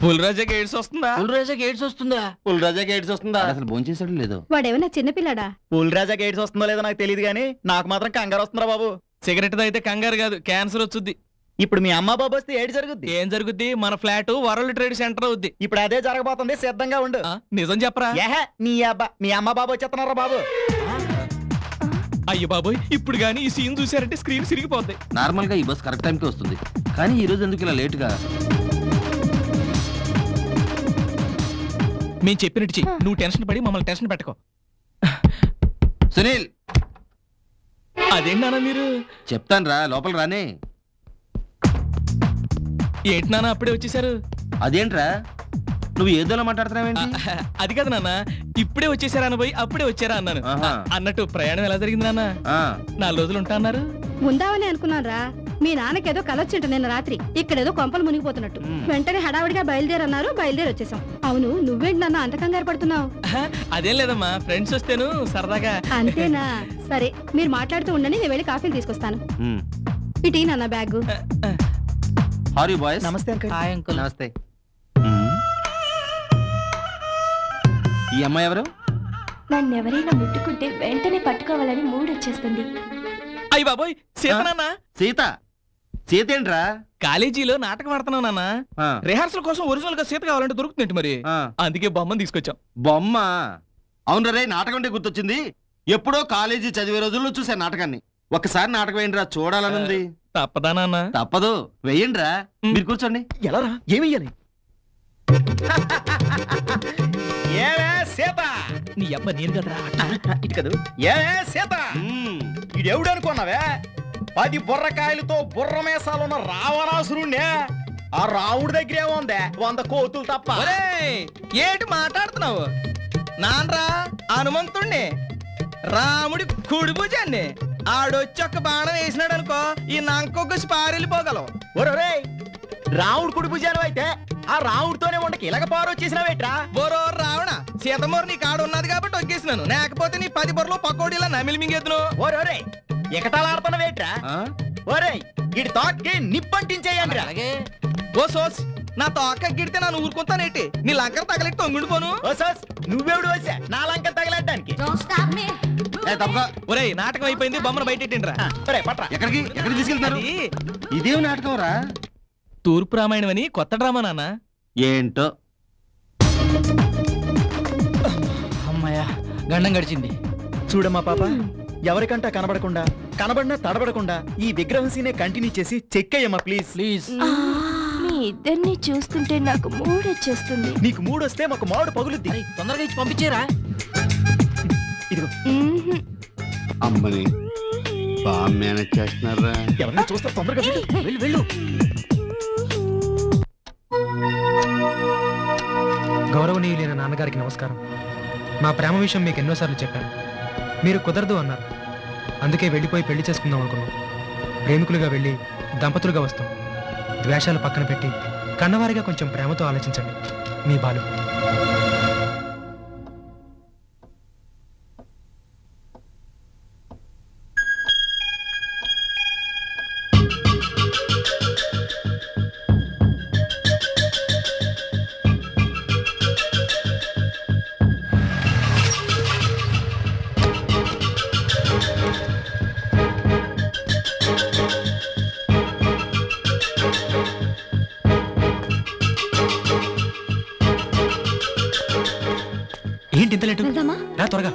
పుల్రాజాకి ఎయిడ్స్ వస్తుందా పుల్రాజాకి ఎయిడ్స్ వస్తుందా పుల్రాజాకి ఎయిడ్స్ వస్తుందా అసలు భోంచేసాడు లేదు వాడేమన్నా చిన్నపిల్లాడా పూల్ రాజాకి ఎయిడ్స్ వస్తుందో లేదో నాకు తెలియదు కానీ నాకు మాత్రం కంగారు వస్తుందా బాబు సిగరెట్ అయితే కంగారు కాదు క్యాన్సర్ వచ్చుద్ది ఇప్పుడు మీ అమ్మ బాబు వస్తే ఏడు జరుగుద్ది ఏం జరుగుద్ది మన ఫ్లాట్ వరల్డ్ ట్రేడ్ సెంటర్ అవుద్ది ఇప్పుడు అదే జరగబోతుంది సిద్ధంగా ఉండు నిజం చెప్పరా ఏహే మీ అమ్మ బాబు వచ్చేస్తున్నారా బాబు అయ్యో బాబోయ్ ఇప్పుడు గానీ ఈ సీన్ చూసారంటే స్క్రీన్ సిరిగిపోద్ది నార్మల్ గా ఈ బస్ కరెక్ట్ టైంకి వస్తుంది కానీ ఈ రోజు ఎందుకు ఇలా లేట్ గా మేము చెప్పినట్టు చెయ్యి నువ్వు టెన్షన్ పడి మమ్మల్ని టెన్షన్ పెట్టుకో సునీల్ అదేంటి మీరు చెప్తాను రా లోపల రానే ఏంటి నాన్న అప్పుడే వచ్చేసారు అదేంట్రా నువ్వు ఏదోలా మాట్లాడుతున్నావేంటి అది కాదు నాన్న ఇప్పుడే వచ్చేసారా అని పోయి అప్పుడే వచ్చారా అన్నాను అన్నట్టు ప్రయాణం ఎలా జరిగింది నాన్న 4 రోజులు ఉంటా అన్నారు ఉందామని అనుకున్నాను మీ నాన్నకేదో కలొచ్చింట నిన్న రాత్రి ఇక్కడేదో కొంపలు మునిగిపోతున్నట్టు వెంటనే హడావిడిగా బయలుదేరన్నారు బయలుదేరి వచ్చేసాం అవును నువ్వేంటి నాన్న అంత కంగారు పడుతున్నావు అదేం లేదమ్మా ఫ్రెండ్స్ వస్తేను సరదాగా అంతేనా సరే మీరు మాట్లాడుతూ ఉండని నేను వెళ్ళి కాఫీలు తీసుకొస్తాను ఇటీ నాన్న బ్యాగ్ హారీ బాయ్స్ నమస్తే అంకుల్ హాయ్ అంకుల్ నమస్తే ఈ అమ్మాయి ఎవరు నన్ను ఎవరైనా ముట్టుకుంటే వెంటనే పట్టుకోవాలని మూడొచ్చేస్తుంది అయ్యి బాబోయ్ సీత నాన్న సీత సీత ఏంట్రా కాలేజీలో నాటకం ఆడుతున్నావు నాన్న రిహార్సల్ కోసం ఒరిజినల్ గా సీత కావాలంటే దొరుకుతుంది మరి అందుకే బొమ్మను తీసుకొచ్చాం బొమ్మ అవును రే నాటకం అంటే గుర్తొచ్చింది ఎప్పుడో కాలేజీ చదివే రోజుల్లో చూసా నాటకాన్ని ఒకసారి నాటకం వేయండిరా చూడాలనుంది తప్పదా నాన్న తప్పదు వెయ్యండిరా మీరు కూర్చోండి ఎలా రా ఏమి ఏమే సీత నీ అబ్బా నేను కదరా ఇటు కదూ ఏ సీత ఈడెవడు అనుకున్నావే 10 బుర్రకాయలతో బుర్ర మేసాలున్న రావణాసురుణ్ణే ఆ రావుడి దగ్గరే ఉందే 100 కోతులు తప్ప. ఏంటి మాట్లాడుతున్నావు? నాన్రా హనుమంతుణ్ణి, రాముడి కుడి భుజాన్ని. ఆడొచ్చి ఒక్క బాణం వేసినాడు అనుకో ఈ నంకొగ్గసి పారెళ్ళిపోగలం. ఒరే రావుడు కుడి భుజాలు అయితే ఆ రావుడితోనే ఉండకి ఇలాగ పారొచ్చేసినావేట్రా? బొరో రావణ సీతమూరు నీ కాడు ఉన్నది కాబట్టి ఒగ్గేసినాను, లేకపోతే నీ 10 బొర్రలు పకోడీలా నమిలి మింగేతును. ఒరే ఎకటాలాడుతున్నావేట్రా? ఒరే ఇడి తోక్కి నిప్పంటించేయండి. అలాగే ఓ సోస్ నా తోక గిడితే నన్ను ఊరుకుంటానేటి, నీ లంకర తగలెట్టి తొంగుడిపోను. ఓ సోస్ నువ్వెవడు వచ్చా నా లంకర తగలడ్డానికి? ఒరేయ్ నాటకం అయిపోయింది, బొమ్మను బయటెట్టిండ్రా. ఎక్కడికి తీసుకెళ్తున్నారు? ఇదేం నాటకం రా? తూర్పు రామాయణం అని కొత్త డ్రామా నాన్న. ఏంటో అమ్మాయ్యా గండం గడిచింది. చూడమ్మా పాప, ఎవరికంటా కనబడకుండా కనబడినా తడబడకుండా ఈ విగ్రహం సీనే కంటిన్యూ చేసి చెక్కయ్యమ్మా ప్లీజ్. ప్లీజ్ మీ ఇద్దరిని చూస్తుంటే నాకు మూడొచ్చేస్తుంది. నీకు మూడొస్తే మాకు మామిడి పగులుద్ది. తొందరగా ఇచ్చి పంపించేరా. ఇదిగో అమ్మని బాగా మేనేజ్ చేస్తున్నారా? ఎవరైనా చూస్తా, తొందరగా వెళ్ళు వెళ్ళు. గౌరవనీయులైన నాన్నగారికి నమస్కారం. మా ప్రేమ విషయం మీకు ఎన్నోసార్లు చెప్పాను, మీరు కుదరదు అన్నారు. అందుకే వెళ్ళిపోయి పెళ్లి చేసుకుందాం అనుకున్నాం. ప్రేమికులుగా వెళ్ళి దంపతులుగా వస్తాం. ద్వేషాలు పక్కన పెట్టి కన్నవారిగా కొంచెం ప్రేమతో ఆలోచించండి. మీ బాలు. ఏంటి ఇంత లేటు? రా త్వరగా.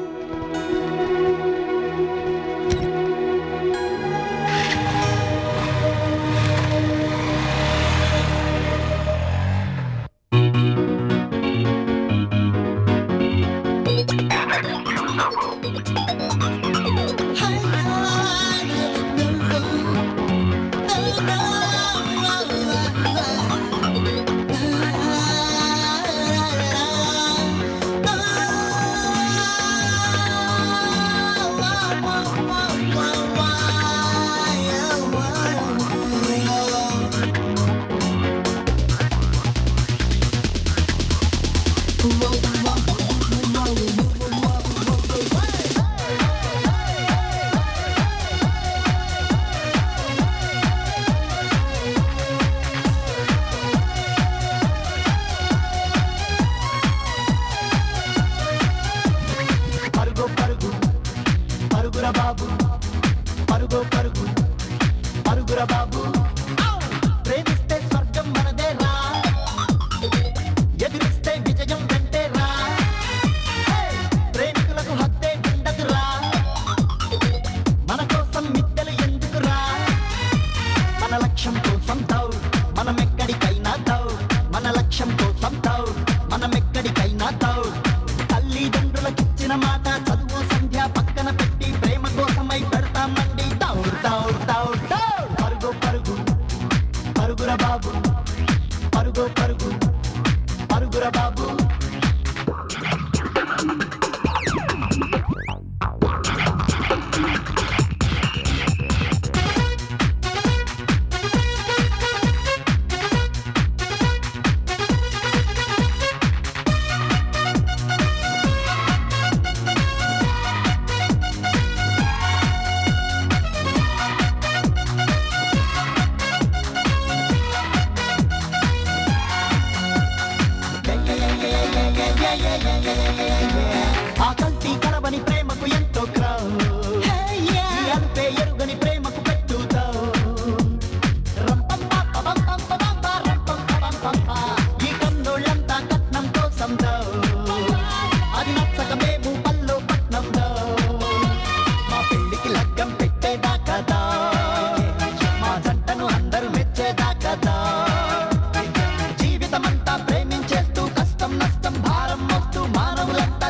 జీవితమంతా ప్రేమించేస్తూ కష్టం నష్టం భారం మోస్తూ మానవులంతా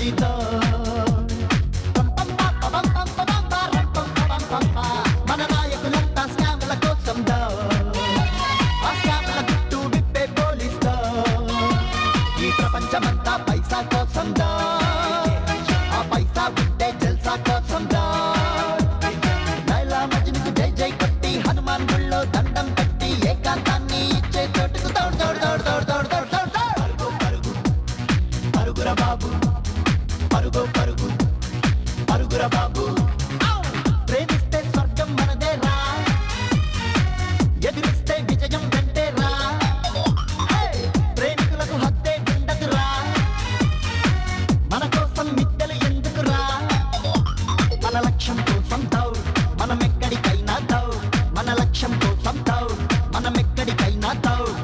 గల్లీతో మన నాయకులంతా స్కామ్ల కోసం ఆ స్కామ్ల చుట్టూ విప్పే పోలీస్తో ఈ ప్రపంచమంతా పైసా కోసం ఆ పైసా ఉంటే జల్సా కోసం లైలా మజ్నుకు జై జై కొట్టి హనుమాన్ గుళ్ళో దండం పెట్టి ఏకాంతాన్ని ఇచ్చే చోటుకు దౌడ్ దౌడ్ దౌడ్ దౌడ్ దౌడ్ దౌడ్ దౌడ్ పరుగు పరుగు పరుగుర బాబు పరుగు పరుగు పరుగుర బాబు ప్రేమిస్తే స్వర్గం మనదే రా ఎదిరిస్తే విజయం వెంటే రా ప్రేమికులకు హద్దే ఉండదు రా మన కోసం మిద్దెలు ఎందుకు రా మన లక్ష్యం కోసం దౌడ్ మనం ఎక్కడికైనా దౌడ్ మన లక్ష్యం కోసం దౌడ్ మనం ఎక్కడికైనా దౌడ్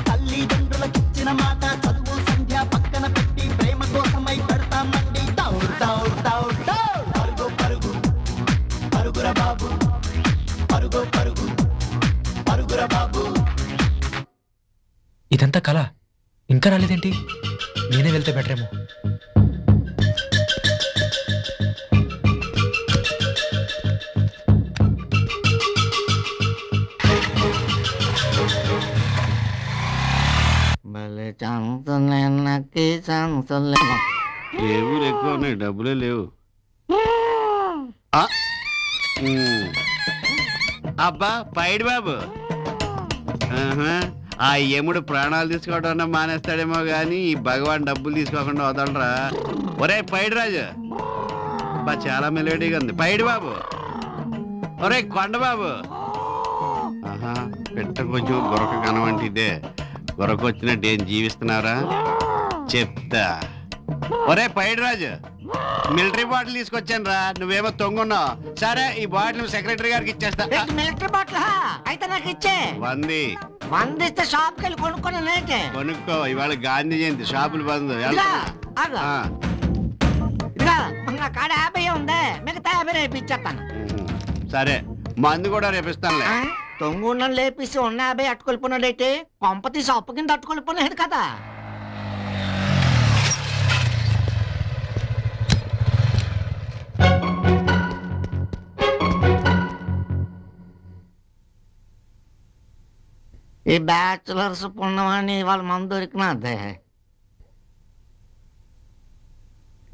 తల్లిదండ్రులకిచ్చిన మాట చదువు సంధ్య పక్కన పెట్టి ప్రేమ కోసమై పెడతామండి దౌడ్ దౌడ్ దౌడ్ దౌడ్ పరుగు పరుగు పరుగుర బాబు పరుగు పరుగు పరుగుర బాబు. ఇదంతా కళ ఇంకా రాలేదేంటి? నేనే వెళ్తే బెటరేమో. భలే ఛాన్సులే నాకు ఛాన్సులే. లేవు ఎక్కువ ఉన్నాయి, డబ్బులే లేవు. అబ్బా పైడి బాబు, ఆ యముడు ప్రాణాలు తీసుకోవడం మానేస్తాడేమో గాని ఈ భగవాన్ డబ్బులు తీసుకోకుండా వదలరా. ఒరే పైడి రాజు, బా చాలా మెలోడీగా ఉంది. పైడి బాబు, ఒరే కొండబాబు. ఆహా, పెట్ట కొంచెం గొరక కనవంటి ఇదే. గొరక వచ్చినట్టు ఏం జీవిస్తున్నారా చెప్తా. ఒరే పైడి రాజు, మిలిటరీ బాటిల్ తీసుకొచ్చాను రా, నువ్వేమో తొంగున్నావు. సరే ఈ బాటిల్ సెక్రటరీ గారికి ఇచ్చేస్తా. మిలిటరీ బాటిల్ అయితే నాకు ఇచ్చే. వందిస్తే షాప్కి వెళ్ళి కొనుక్కొని నేటే కొనుక్కో. ఇవాళ గాంధీ జయంతి, షాపులు బంద్. ఇదిగా నా కాడ 50 ఉందే, మిగతా 50 రేపు ఇచ్చేస్తాను. సరే మందు కూడా రేపిస్తానులే. తొంగుండం లేపిసి ఉన్న 50 అట్టుకొలిపోయినాడైతే కొంప తీసి అప్పు కింద అట్టుకొలిపోలేదు కదా. ఈ బ్యాచులర్స్ పుణ్యమని వాళ్ళ మందు దొరికినదే.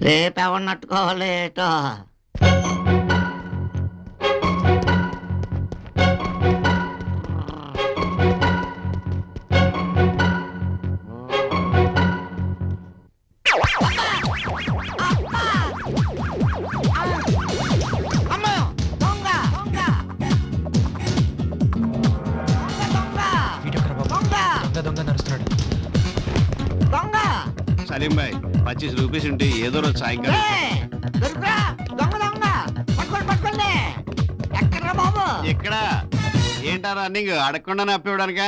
రేపు ఎవరిని అట్టుకోవాలి ఏటో. సలీం భాయ్ 25 రూపీస్ ఉంటే ఏదో రోజు సాయంకాలం ఎక్కడ ఏంటా రన్నింగ్ అడగకుండా అప్పివ్వడానిక?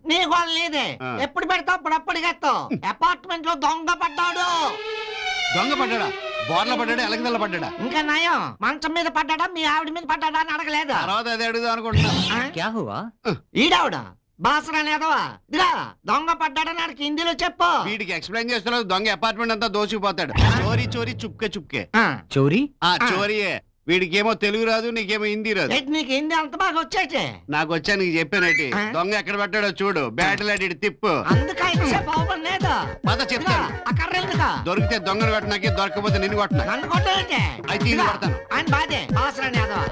నీ గోళ లేదే, ఎప్పుడు పెడతావు అప్పుడు అప్పటికేస్తావు. అపార్ట్మెంట్ లో దొంగ పడ్డాడు. దొంగ పడ్డాడా? బోర్ల పడ్డాడా? ఎలగదల్ల పడ్డాడా? ఇంకా నయం, మంచం మీద పడ్డాడా మీ ఆవిడ మీద పడ్డాడా అని అడగలేదు. తర్వాత అదే అడుగుదాం అనుకుంటున్నా. ఈడావిడా బాసరా లేదవా? ఇదిగా దొంగ పడ్డాడని ఆడికి హిందీలో చెప్పు. వీడికి ఎక్స్ప్లెయిన్ చేస్తున్నాడు. దొంగ అపార్ట్మెంట్ అంతా దోచుకుపోతాడు. చోరీ చోరీ చుప్కే చుప్కే. చోరీ చోరీయే. వీడికేమో తెలుగు రాదు, నీకేమో హిందీ రాదు. నీకు హిందీ అంత బాగా వచ్చేటే. నాకు వచ్చా, నీకు చెప్పానటి. దొంగ ఎక్కడ పట్టాడో చూడు, బ్యాటిల్ అడి తిప్పు. చెప్తాను. దొరికితే దొంగను కొట్టనాకే, దొరకపోతే నిన్ను కొట్టనా. అయితే ఇది కొడతాను. ఆయన బాధే బాసరా లేదవా.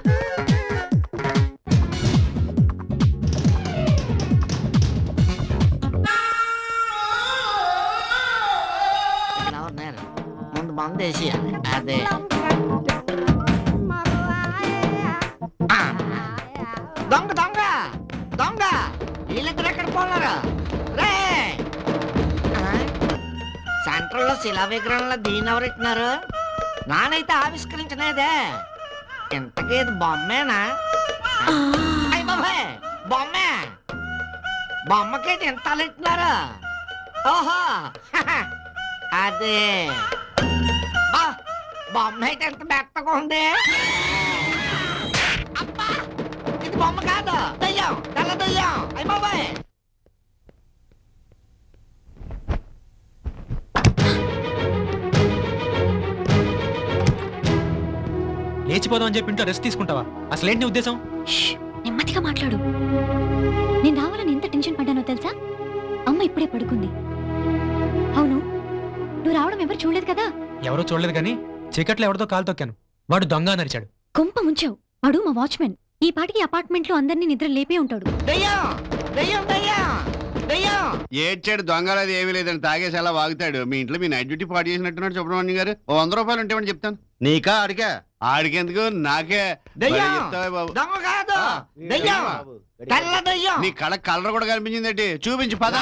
ముందు మందు వేసి అదే దొంగ దొంగ దొంగ వీళ్ళిద్దరు ఎక్కడ పోన్నారా రే? సెంట్రల్ లో శిలా విగ్రహంలో దీని ఎవరెట్టినారు? నానైతే ఆవిష్కరించలేదే. ఇంతకేది బొమ్మేనా? అయ్య బాబాయ్, బొమ్మే. బొమ్మకేది ఎంత అలెట్టినారు? ఓహో అదే బొమ్మ అయితే ఎంత మెత్తగా ఉంది. అబ్బా, ఇది బొమ్మ కాదు, దయ్యం, తెల్ల దయ్యం. అయ్య బాబాయ్, లేచిపోదాం అని చెప్పి ఇంట్లో రెస్ట్ తీసుకుంటావా? అసలేంటి నీ ఉద్దేశం? నెమ్మదిగా మాట్లాడు. నేను రావాలని ఎంత టెన్షన్ పడ్డానో తెలుసా? అమ్మ ఇప్పుడే పడుకుంది. అవును, నువ్వు రావడం ఎవరు చూడలేదు కదా? ఎవరో చూడలేదు కానీ చీకట్లో ఎవరితో కాలు తొక్కాను. వాడు దొంగ నరిచాడు. కొంప ముంచావు. వాడు మా వాచ్మెన్. ఈ పాటికి అపార్ట్మెంట్ లో అందరినీ నిద్ర లేపే ఉంటాడు. ఏడ్చాడు దొంగలది ఏమీ లేదని తాగేసి అలా వాగుతాడు. మీ ఇంట్లో మీ నైట్ డ్యూటీ పాటు చేసినట్టున్నాడు సుబ్రహ్మణ్యం గారు. 100 రూపాయలు ఉంటే చెప్తాను. నీకా అడిగా? ఆడికెందుకు, నాకే. నీ కళ కలర్ కూడా కనిపించింది. చూపించి పద.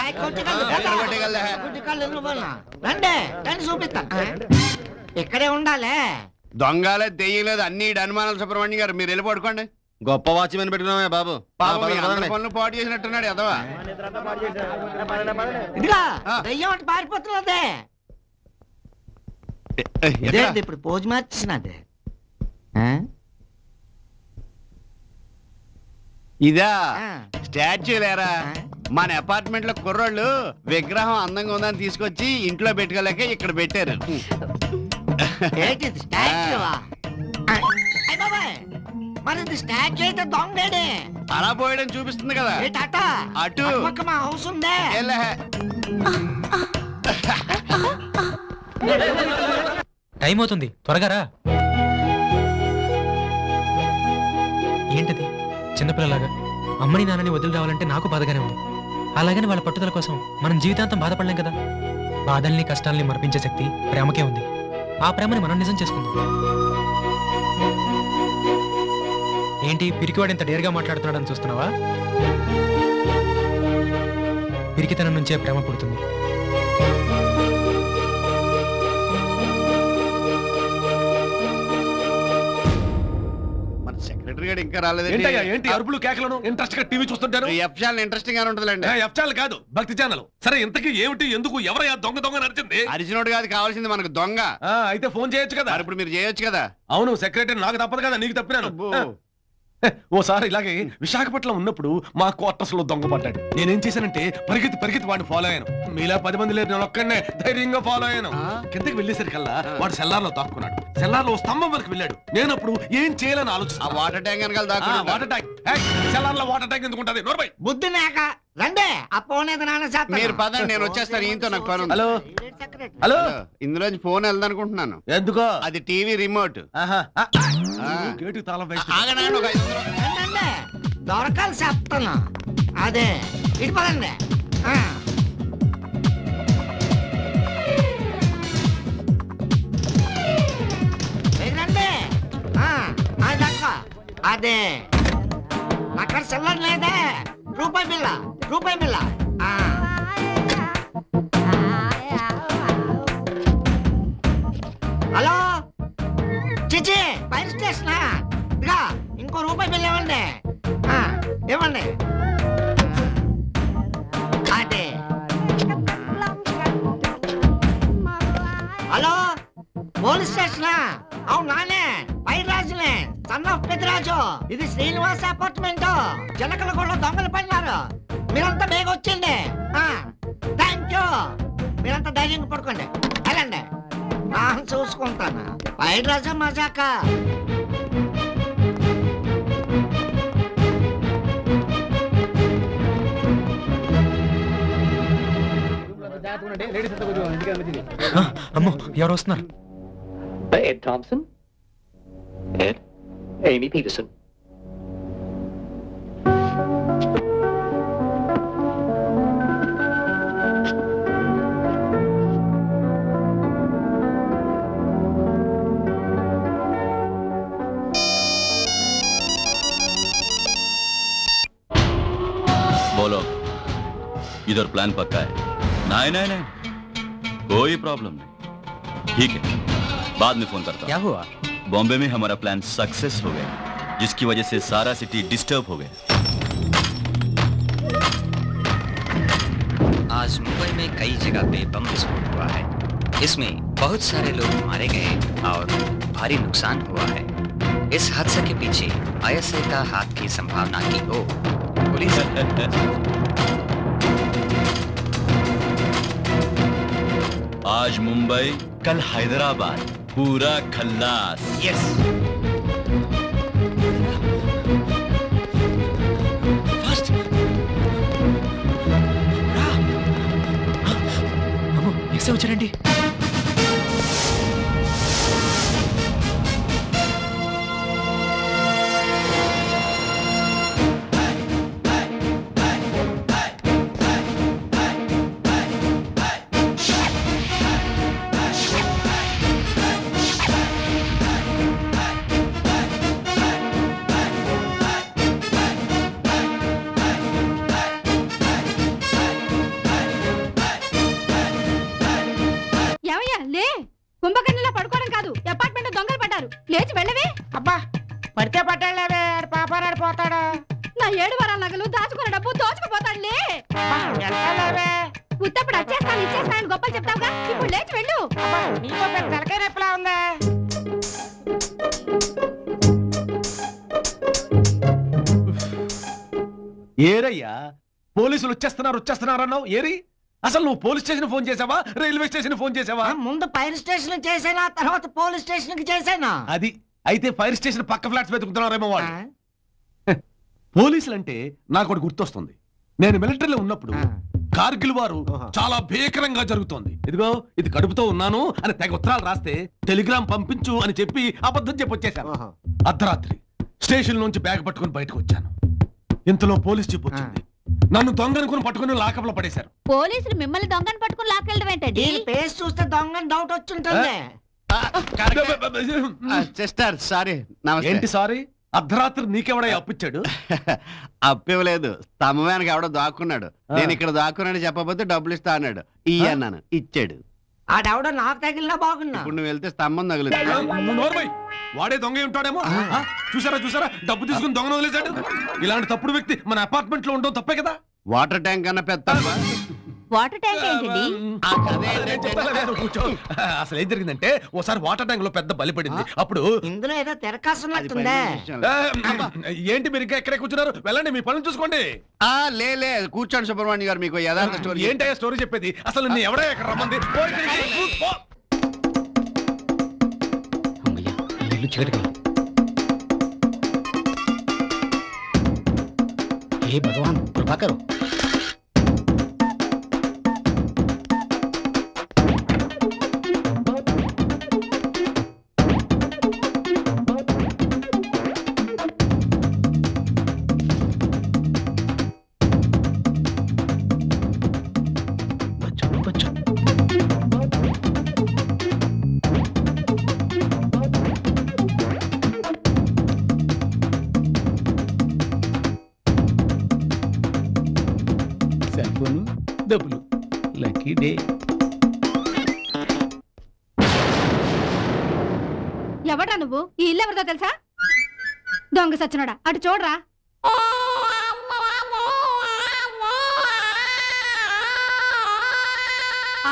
ఇక్కడే ఉండాలే. దొంగలే దెయ్యలేదు, అన్ని అనుమానాలు. సుబ్రహ్మణ్యం గారు మీరు వెళ్ళి పడుకోండి. గొప్ప వాచ్మెన్ పెట్టుకున్నామే బాబు. పనులు పాటు చేసినట్టున్నాడు ఎదవా. ఇదిగా దయ్యం అంటే పారిపోతున్నదే. ఇప్పుడు పోజు మార్చినదే. ఇదా స్టాచ్యూ లేరా? మన అపార్ట్మెంట్ లో కుర్రోళ్ళు విగ్రహం అందంగా ఉందని తీసుకొచ్చి ఇంట్లో పెట్టుకోలేక ఇక్కడ పెట్టారు. మరి స్టాచ్యూ అయితే దొంగడే అలా పోయడం చూపిస్తుంది కదా. అటు మా హౌస్ ఉందే. టైం అవుతుంది, త్వరగా రా. ఏంటది చిన్నపిల్లలాగా? అమ్మని నాన్నని వదిలి రావాలంటే నాకు బాధగానే ఉంది. అలాగని వాళ్ళ పట్టుదల కోసం మనం జీవితాంతం బాధపడలేం కదా. బాధల్ని కష్టాల్ని మర్పించే శక్తి ప్రేమకే ఉంది. ఆ ప్రేమని మనం నిజం చేసుకుందాం. ఏంటి పిరికివాడు ఇంత డేర్గా మాట్లాడుతున్నాడని చూస్తున్నావా? పిరికితనం నుంచే ప్రేమ పుడుతుంది. సెక్రటరీ గారు ఇంకా రాలేదు. ఏంటి అరుపులు కేకలను? ఇంట్రెస్ట్ గా టీవీ చూస్తుంటారు. ఇంట్రెస్టింగ్ గా ఉంటుందండి. ఎఫ్ ఛానల్ కాదు, భక్తి ఛానల్. సరే ఇంతకీ ఏమిటి, ఎందుకు, ఎవరయ్యా దొంగ దొంగ నడిచింది? అరిచినోడు కాదు కావాల్సింది మనకు దొంగ. అయితే ఫోన్ చేయొచ్చు కదా. ఇప్పుడు మీరు చేయొచ్చు కదా. అవును, సెక్రటరీ నాకు తప్పదు కదా, నీకు తప్పినాను. ఓసారి ఇలాగే విశాఖపట్నం ఉన్నప్పుడు మా క్వార్టర్స్ లో దొంగ పడ్డాడు. నేనేం చేశానంటే పరిగెత్తి వాడిని ఫాలో అయ్యాను. మీలా 10 మంది లేరు, నేను ఒక్కడనే ధైర్యంగా ఫాలో అయ్యాను. కిందకి వెళ్ళేసరికల్లా వాడు సెల్లార్ లో దాక్కున్నాడు. సెల్లార్ లో స్తంభం వరకు వెళ్ళాడు. నేను అప్పుడు ఏం చేయాలని ఆలోచిస్తాను. Water tank water tank cellar లో వాటర్ ట్యాంక్ ఎందుకుంటది? నోర్బై బుద్ధి నాక రండి. మీరు పదండి, నేను వచ్చేస్తాను. ఈయంతో నాకు పని ఉంది. హలో, ఇందులోంచి ఫోన్ వెళ్దనుకుంటున్నాను. ఎందుకో? అది టీవీ రిమోట్. గేటు తాళం వేసి దొరకాలి చెప్తాను. అదే ఇటు పదండి. అదే అక్కడ సెల్లర్ లేదే. రూపాయి బిల్ల. హలో చిచి, ఫైర్ స్టేషనా? ఇదిగా ఇంకో రూపాయి బిల్ ఇవ్వండి. ఇవ్వండి. అదే హలో పోలీస్ స్టేషనా? అవును నానే, పైరాజులే, సన్ ఆఫ్ పెద్దరాజు. ఇది శ్రీనివాస్ అపార్ట్మెంట్. జనకల కూడా దొంగలు పడినారు. మీరంతా బేగ వచ్చింది. Thank you. మీరంతా ధైర్యంగా పడుకోండి. వెళ్ళండి, నేను చూసుకుంటాను. పైరాజు మజాక. అమ్మో, ఎవరు వస్తున్నారు? Ed Thompson? Ed? Amy Peterson. बोलो, इधर प्लान पक्का है? नहीं, कोई प्रॉब्लम नहीं। ठीक है, बाद में फोन करता हूं। क्या हुआ? बॉम्बे में हमारा प्लान सक्सेस हो गया, जिसकी वजह से सारा सिटी डिस्टर्ब हो गया। आज मुंबई में कई जगह पे बम विस्फोट हुआ है। इसमें बहुत सारे लोग मारे गए और भारी नुकसान हुआ है। इस हादसे के पीछे ISI का हाथ की संभावना की हो पुलिस। आज मुंबई, कल हैदराबाद, पूरा खल्लास। यस। పోలీసే వచ్చారండి. కుంభకర్ణిలో పడుకోవడం కాదు, అపార్ట్మెంట్ దొంగలు పడ్డారు. లేచి వెళ్ళవే. అబ్బా పడితే పట్టాడులేవే, పాపారాడు పోతాడు. నా 7 వారాల నగలు దాచుకున్న డబ్బు దోచుకుపోతాడులే. ఉత్తప్పుడు వచ్చేస్తాను ఇచ్చేస్తాను గొప్పలు చెప్తావుగా, ఇప్పుడు లేచి వెళ్ళు. నీతో పెద్ద తలకాయ రేపులా ఉందా? ఏరయ్యా పోలీసులు వచ్చేస్తున్నారు అన్నావు. ఏరి అసలు నువ్వు పోలీస్ స్టేషన్ ఫోన్ చేసావా, రైల్వే స్టేషన్ ఫోన్ చేసావా? ముందు ఫైర్ స్టేషన్ చేసానా, తర్వాత పోలీస్ స్టేషన్ కి చేసానా? అది అయితే ఫైర్ స్టేషన్ పక్క ఫ్లాట్స్ వెతుకుతున్నారేమో వాళ్ళు. పోలీసులు అంటే నాకు ఒకటి గుర్తొస్తుంది. నేను మిలిటరీలో ఉన్నప్పుడు కార్గిల్ వారు చాలా భీకరంగా జరుగుతోంది. ఇదిగో ఇది కడుపుతో ఉన్నాను అని తెగ ఉత్తరాలు రాస్తే టెలిగ్రామ్ పంపించు అని చెప్పి అబద్ధం చెప్పొచ్చేశాను. అర్ధరాత్రి స్టేషన్ నుంచి బ్యాగ్ పట్టుకుని బయటకు వచ్చాను. ఇంతలో పోలీస్ జీప్ వచ్చింది. నన్ను దొంగనుకుని పట్టుకుని లాకప్లో పడేశారు. పోలీసులు మిమ్మల్ని దొంగని పట్టుకుని లాక్కెళ్ళడం ఏంటండి? పేస్ చూస్తే దొంగని డౌట్ వచ్చుంటుంది. Sister sorry. ఏంటి సారీ? అర్ధరాత్రి నీకెవడై అప్పిచ్చాడు? అప్పివ్వలేదు, స్తంభానికి ఎవడో దాక్కున్నాడు. నేను ఇక్కడ దాక్కున్నాడు చెప్పబోతే డబ్బులు ఇస్తా అన్నాడు. అన్నాను, ఇచ్చాడు. ఆడెవడో నాకు తగిలినా బాగున్నా. ఇప్పుడు నువ్వు వెళ్తే స్తంభం తగులుతుంది. వాడే దొంగ ఉంటాడేమో. చూసారా డబ్బు తీసుకుని దొంగను వదిలేశాడు. ఇలాంటి తప్పుడు వ్యక్తి మన అపార్ట్మెంట్ లో ఉండడం తప్పే కదా. వాటర్ ట్యాంక్ అన్న పెద్ద వాటర్ ట్యాంక్ ఏంటండి? కూర్చో. అసలు ఏం జరిగిందంటే ఓసారి వాటర్ ట్యాంక్ లో పెద్ద బలి పడింది. అప్పుడు ఇందులో ఏదో తెరకాసున్నట్టుందే. ఏంటి మీరు ఇంకా ఎక్కడే కూర్చున్నారు? వెళ్ళండి, మీ పనులు చూసుకోండి. లే కూర్చోండి సుబ్రహ్మణ్యం గారు, మీకు యథార్థ స్టోరీ. ఏంటయ్యా స్టోరీ చెప్పేది? అసలు నీ ఎవడే ఎక్కడ రమ్మంది? हे भगवान कृपा करो। డబ్బులు లక్కీ డే. ఎవడ్రా నువ్వు? ఈ ఇల్లు ఎవరిదో తెలుసా? దొంగ సచ్చినోడా, అటు చూడరా.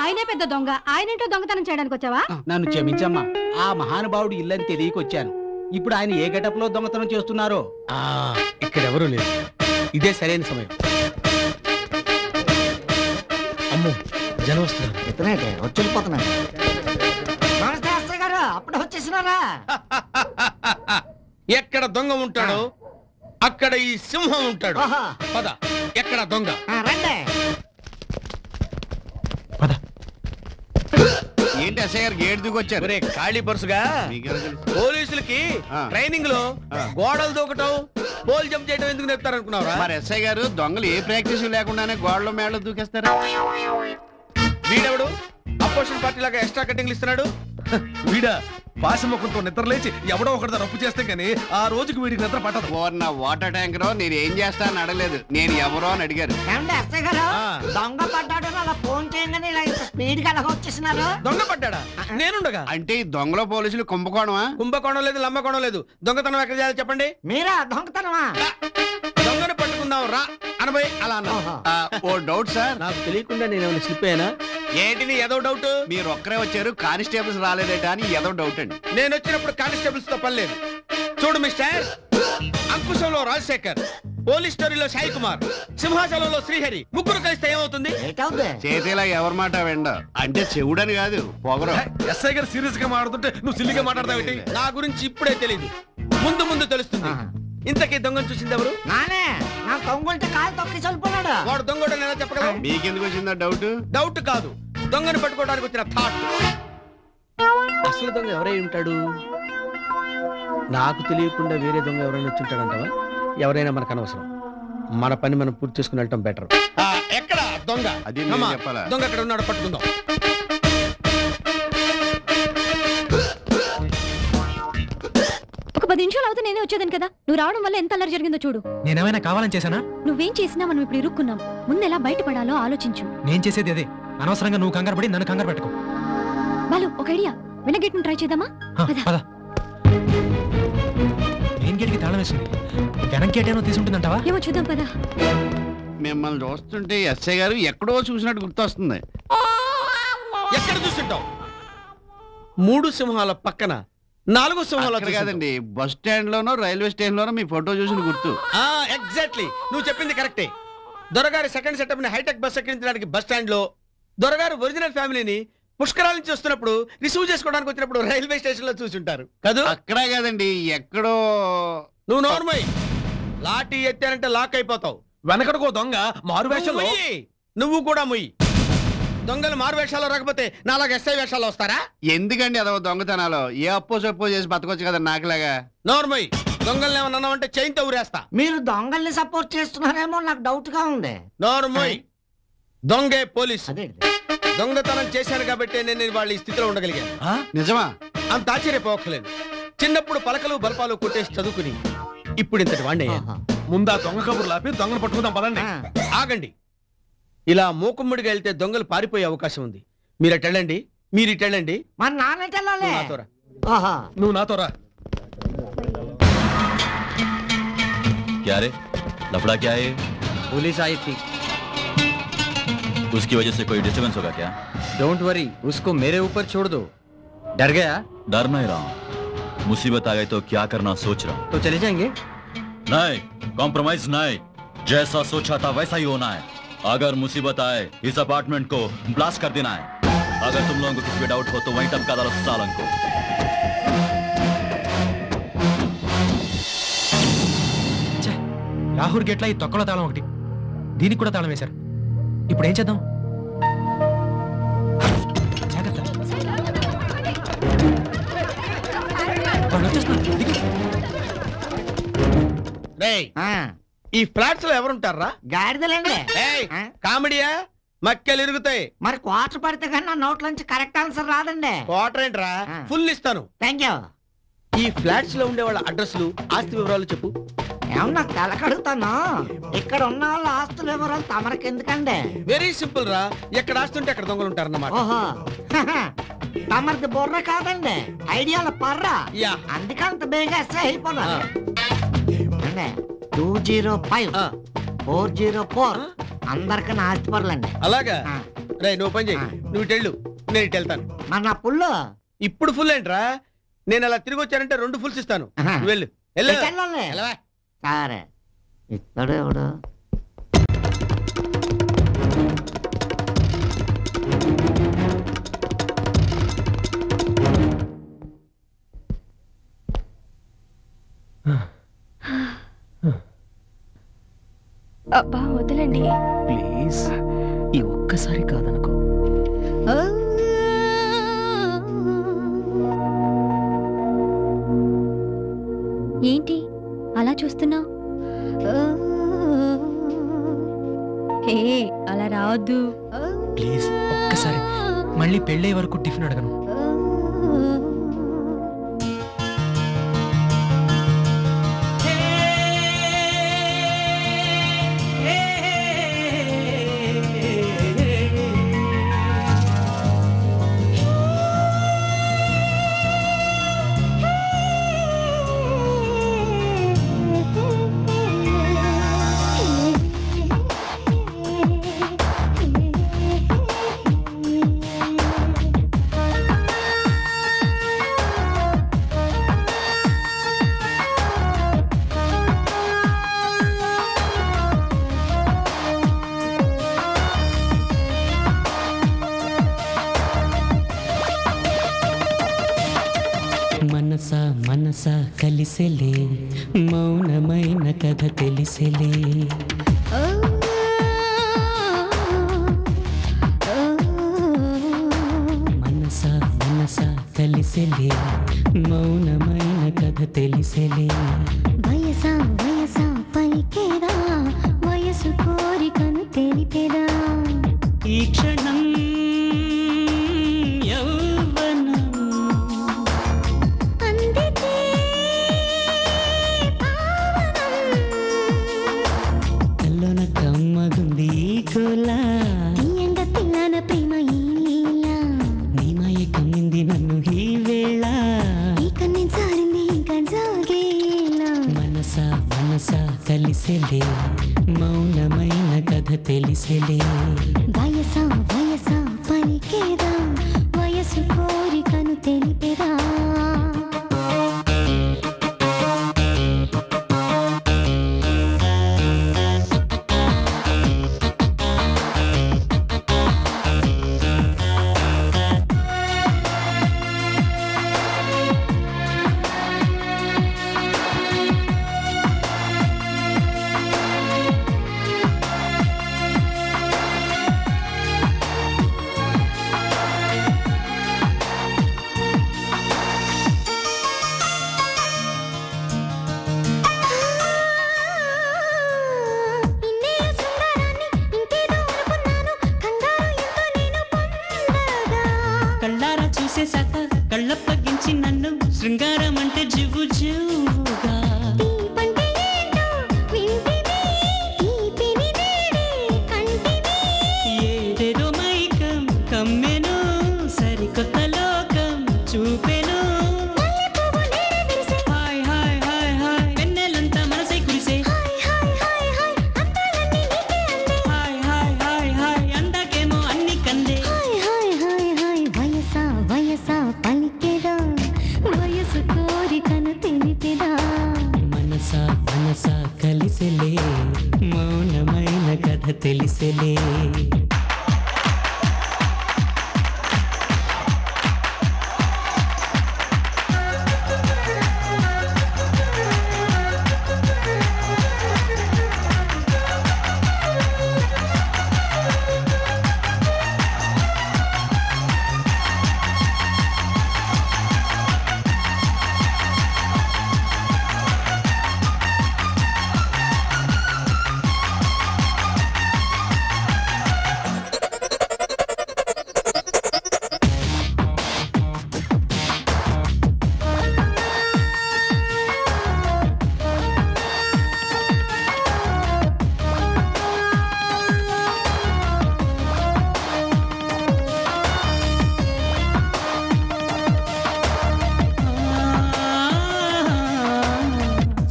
ఆయనే పెద్ద దొంగ. ఆయనేంటో దొంగతనం చేయడానికి వచ్చావా? నన్ను క్షమించమ్మా, ఆ మహానుభావుడు ఇల్లని తెలియకొచ్చాను. ఇప్పుడు ఆయన ఏ గెటప్ లో దొంగతనం చేస్తున్నారో. ఇక్కడ ఎవరూ లేరు, ఇదే సరైన సమయం. అమ్మో, జనం వస్తున్నారు. ఎత్తనేటే వచ్చి వెళ్ళిపోతున్నాడు. నమస్తే అత్తయ్య గారు, అప్పుడు వచ్చేసినారా? ఎక్కడ దొంగ ఉంటాడో అక్కడ ఈ సింహం ఉంటాడు. పద, ఎక్కడ దొంగ? రండి. ఏంటి ఎస్ఐ గారు గేట్ దిగొచ్చారు? ఖాళీ పరుసుగా పోలీసులకి ట్రైనింగ్ లో గోడలు దూకటం, పోల్ జంప్ చేయడం ఎందుకు నేర్పుతారు అనుకున్నారా? మరి ఎస్ఐ గారు దొంగలు ఏ ప్రాక్టీస్ లేకుండానే గోడలో మేడలో దూకేస్తారు. వీడెవడు అపోజిషన్ పార్టీ లాగా ఎక్స్ట్రా కటింగ్లు ఇస్తున్నాడు? వీడా పాశముఖంతో నిద్ర లేచి ఎవడో ఒకటి రప్పు చేస్తే గానీ ఆ రోజుకి వీడికి నిద్ర పట్టదు. నా వాటర్ ట్యాంక్ లో నేను ఏం చేస్తా అని అడగలేదు, నేను ఎవరో అని అడిగారు. అత్తయ్య గారు, దొంగ పడ్డాడు అలా ఫోన్ చేయగానే ఇలా ఇంత స్పీడ్ గా అలాగ వచ్చేసినారు. దొంగ పడ్డాడా? నేనుండగా. అంటే ఈ దొంగలో పోలీసులు కుంభకోణమా? కుంభకోణం లేదు, లంబకోణం లేదు. దొంగతనం ఎక్కడ చేయాలి చెప్పండి? మీరా దొంగతనమా? దొంగను పట్టుకుందాం రా అనబోయ్ అలా అన్నా. ఓ డౌట్ సార్, నాకు తెలియకుండా నేను ఏమైనా స్లిప్ అయ్యానా? ఏంటిది ఏదో డౌట్? మీరు ఒక్కరే వచ్చారు, కానిస్టేబుల్స్ రాలేదేట అని ఏదో డౌట్ అండి. నేను వచ్చినప్పుడు కానిస్టేబుల్స్ తో పని లేదు. చూడు మిస్టర్, అంకుశంలో రాజశేఖర్, పోలీస్ స్టోరీలో సాయి కుమార్, సింహాచలంలో శ్రీహరి, ముగ్గురు కలిస్తే ఏమవుతుంది? చేతిలా ఎవరి మాట వెండ అంటే చెవుడని కాదు, పొగరు. ఎస్ఐ గారు సీరియస్ గా మాట్లాడుతుంటే నువ్వు సిల్లిగా మాట్లాడతావేంటి? నా గురించి ఇప్పుడే తెలియదు, ముందు ముందు తెలుస్తుంది. ఇంతకీ దొంగను చూసింది ఎవరు? నానే. నా దొంగంటే కాలు తొక్కి చల్లిపోయాడు. వాడు దొంగడు ఎలా చెప్పగలవు? మీకెందుకు వచ్చిందా డౌట్? డౌట్ కాదు, దొంగని పట్టుకోవడానికి వచ్చిన థాట్. అసలు దొంగ ఎవరై ఉంటాడు? నాకు తెలియకుండా వేరే దొంగ ఎవరైనా వచ్చి ఉంటాడంటావా? ఎవరైనా మనకు అనవసరం. మన పని మనం పూర్తి చేసుకుని వెళ్ళటం బెటర్. ఎక్కడ దొంగ? దొంగ ఎక్కడ ఉన్నాడు? పట్టుకుందాం. ఒక 10 నిమిషాలు అవుతా నేనే వచ్చేదాను కదా. నువ్వు రావడం వల్ల ఎంత అల్లరి జరిగిందో చూడు. నేనేమైనా కావాలని చేశానా? నువ్వేం చేసినా మనం ఇప్పుడు ఇరుక్కున్నాం. ముందు ఎలా బయటపడాలో ఆలోచించు. నేను చేసేది అదే. అనవసరంగా నువ్వు కంగారు పడి నన్ను కంగారు పెట్టుకో. బాలు, ఒక ఐడియా. వెనక గేట్ ట్రై చేద్దామా? పద. మెయిన్ గేట్ కి తాళం వేసింది. వెనక గేట్ ఏమో తీసుంటుందంటావా? ఏమో చూద్దాం పద. మిమ్మల్ని చూస్తుంటే ఎస్ఐ గారు ఎక్కడో చూసినట్టు గుర్తొస్తుంది. ఎక్కడ చూస్తుంటావు? 3 సింహాల పక్కన 4 సింహాలు కాదండి, బస్ స్టాండ్ లోనో రైల్వే స్టేషన్ లోనో మీ ఫోటో చూసిన గుర్తు. ఎగ్జాక్ట్లీ, నువ్వు చెప్పింది కరెక్టే. దొరగారి సెకండ్ సెటప్ ని హైటెక్ బస్ ఎక్కించడానికి బస్ స్టాండ్ లో, దొరగారు ఒరిజినల్ ఫ్యామిలీని పుష్కరాల నుంచి వస్తున్నప్పుడు రిసీవ్ చేసుకోవడానికి వచ్చినప్పుడు రైల్వే స్టేషన్ లో చూసుంటారు కదా. అక్కడే కాదండి, ఎక్కడో. నువ్వు నోర్మై, లాఠీ ఎత్తానంటే లాక్ అయిపోతావు. వెనకడుకో దొంగ మారు వేషంలో. నువ్వు కూడా ముయ్యి. దొంగలు మారు వేషాల్లో రాకపోతే నాలాగా ఎస్ఐ వేషాల్లో వస్తారా? ఎందుకండి అదో దొంగతనాలు? ఏ అప్పో సప్పో చేసి బతకొచ్చు కదా నాకులాగా. నోర్మై, దొంగల్ని ఏమన్నావంటే చైన్తో ఊరేస్తా. మీరు దొంగల్ని సపోర్ట్ చేస్తున్నారేమో నాకు డౌట్ గా ఉంది. నోర్మై, దొంగే పోలీసు. దొంగతనం చేశాను కాబట్టి నేను వాళ్ళ ఈ స్థితిలో ఉండగలిగాను. నిజమా? అంత ఆశ్చర్యపోవట్లేదు. చిన్నప్పుడు పలకలు బల్పాలు కొట్టేసి చదువుకుని ఇప్పుడు ఇంతటి వాడిని. ముందా దొంగ కబుర్లు ఆపి దొంగను పట్టుకుందాం పదండి. ఆగండి. ఇలా మూకుమ్మడిగా వెళ్తే దొంగలు పారిపోయే అవకాశం ఉంది. మీరు వెళ్ళండి, మీరు ఇటు వెళ్ళండి. మా నాన్నెళ్ళాలి. నువ్వు నాతో రా. क्या रे? लफड़ा क्या है? पुलिस आई थी. उसकी वजह से कोई डिस्टर्बेंस होगा क्या? डोंट वरी, उसको मेरे ऊपर छोड़ दो. डर गया? डर नहीं रहा हूँ. मुसीबत आ गई तो क्या करना सोच रहा हूँ. तो चले जाएंगे? नहीं, कॉम्प्रोमाइज नहीं. जैसा सोचा था वैसा ही होना है. अगर मुसीबत आए इस अपार्टमेंट को ब्लास्ट कर देना है. अगर तुम लोगों को किसी पे डाउट हो तो वहीं टपका डालो सालन को. రాహుల్ గేట్ల ఈ తొక్కలో తాళం ఒకటి, దీనికి కూడా తాళం వేశారు. ఇప్పుడు ఏం చేద్దాం? జాగ్రత్త, వాళ్ళు వచ్చేస్తున్నారు. ఈ ఫ్లాట్స్ లో ఎవరుంటారా? గాడిదలండి. కామెడీయా? మక్కెలు ఇరుగుతాయి. మరి క్వార్టర్ పడితే కానీ నా నోట్లోంచి కరెక్ట్ ఆన్సర్ రాదండి. క్వార్టర్ ఏంట్రా? ఫుల్ ఇస్తాను. Thank you. ఈ ఫ్లాట్స్ లో ఉండే వాళ్ళ అడ్రస్లు, ఆస్తి వివరాలు చెప్పు. ఏమన్నా కలకడుగుతాను. ఇక్కడ ఉన్న వాళ్ళ ఆస్తుల వివరాలు తమరికి ఎందుకండి? వెరీ సింపుల్ రా. ఎక్కడ ఆస్తుంటే అక్కడ దొంగలు ఉంటారన్నమాట. ఓహో, తమరిది బుర్ర కాదండి, ఐడియాల పర్రా. అందుకంత బేగా అయిపోయినా. 205 404 అందరికన్నా ఆస్తి పర్లండి. అలాగా? రే, నువ్వు పని చెయ్యి. నువ్వు ఇటు వెళ్ళు, నేను ఇటు వెళ్తాను. మరి నా పుల్లు ఇప్పుడు ఫుల్ ఏంట్రా? నేను అలా తిరిగి వచ్చానంటే 2 ఫుల్స్ ఇస్తాను. నువ్వు వెళ్ళు. సరే, ఇస్తాడు ఎవడు? అబ్బా వదలండి ప్లీజ్. ఈ ఒక్కసారి కాదనుకో. ఏంటి అలా చూస్తున్నావు? హే, అలా రావద్దు ప్లీజ్. ఒక్కసారి మళ్ళీ పెళ్ళే వరకు టిఫిన్ అడగను. మనసా మనసా కలిసెలే, మౌనమైన కథ తెలిసెలే. కలిసెలే మౌనమైన కథ తెలిసెలే వయసా వయసా పలికేదా వయసు కోరికను తెలిపేదా ఈ క్షణం యౌవనం అందితే కల్లోన కమ్మగుంది కోలా తీయంగా తిన్నాన ప్రేమ ఈ లీలా నీ మాయ కమ్మింది నన్ను ఈ వేళ ఇక నేను సారింది ఇంకా సాగేలా మనసా మనసా కలిసెలే మౌనమైన కథ తెలిసెలే వయసా వయసా పలికేదా వయసు కోరికను తెలిపేదా కళ్ళారా చూసేశాక కళ్ళప్పగించి నన్ను శృంగారం అంటే జివ్వు జివ్వుగా ఏదేదో మైకం కమ్మెను సరికొత్త లోకం చూపెను హాయ్ హాయ్ హాయ్ హాయ్ వెన్నెలంతా మనసై కురిసే హాయ్ హాయ్ హాయ్ హాయ్ అందాకేమో అన్ని కందే వయసా వయసా పలికేదా వయసు కోరికను తెలిపేదా మనసా మనసా కలిసెలే మౌనమైన కథ తెలిసెలే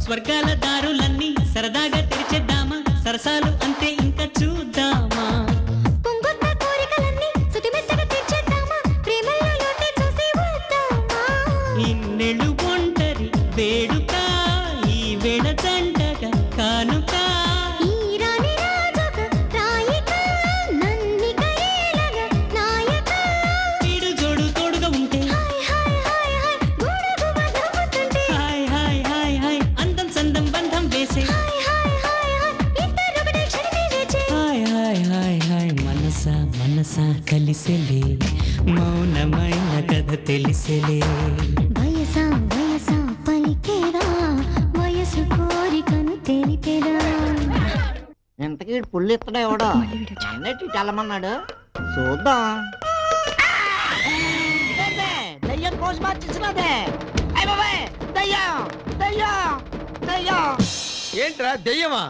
స్వర్గాల దారులన్నీ సరదాగా తెరిచేద్దామా సరసాలు అంతే ఇంకా చూద్దామా పొంగొత్త కోరికలన్నీ సుటిమెత్తగా తీర్చేద్దామా ప్రేమలో లోతే చూసి వద్దామా ఇన్నెళ్ళు ఒంటరి వేడుక ఈ వేళ జంటగా కానుక ఈ రాణి రాజుగా రాయిక నన్నిక ఏలగా నాయక వీడు జోడు తోడుగా ఉంటే గూడుగుమ నవ్వుతుంటే హాయ్ హాయ్ హాయ్ హాయ్ అందం సందం బంధం వేసే ఇద్దరొకటే క్షణమే వేచే హాయ్ హాయ్ హాయ్ హాయ్ మనసా మనసా కలిసెలే మౌనమైన కథ తెలిసెలే వయసా వయసా పలికేదా వయసు కోరికను తెలిపేదా ఇంతకీ పుల్లు ఇత్తడా ఎవడో అన్నిటి తెల్లమన్నాడు చూద్దాం ఇదేంటి? దయ్యం కోసి మార్చినదే దయ్యం దయ్యం దయ్యం ఏంట్రా దెయ్యమా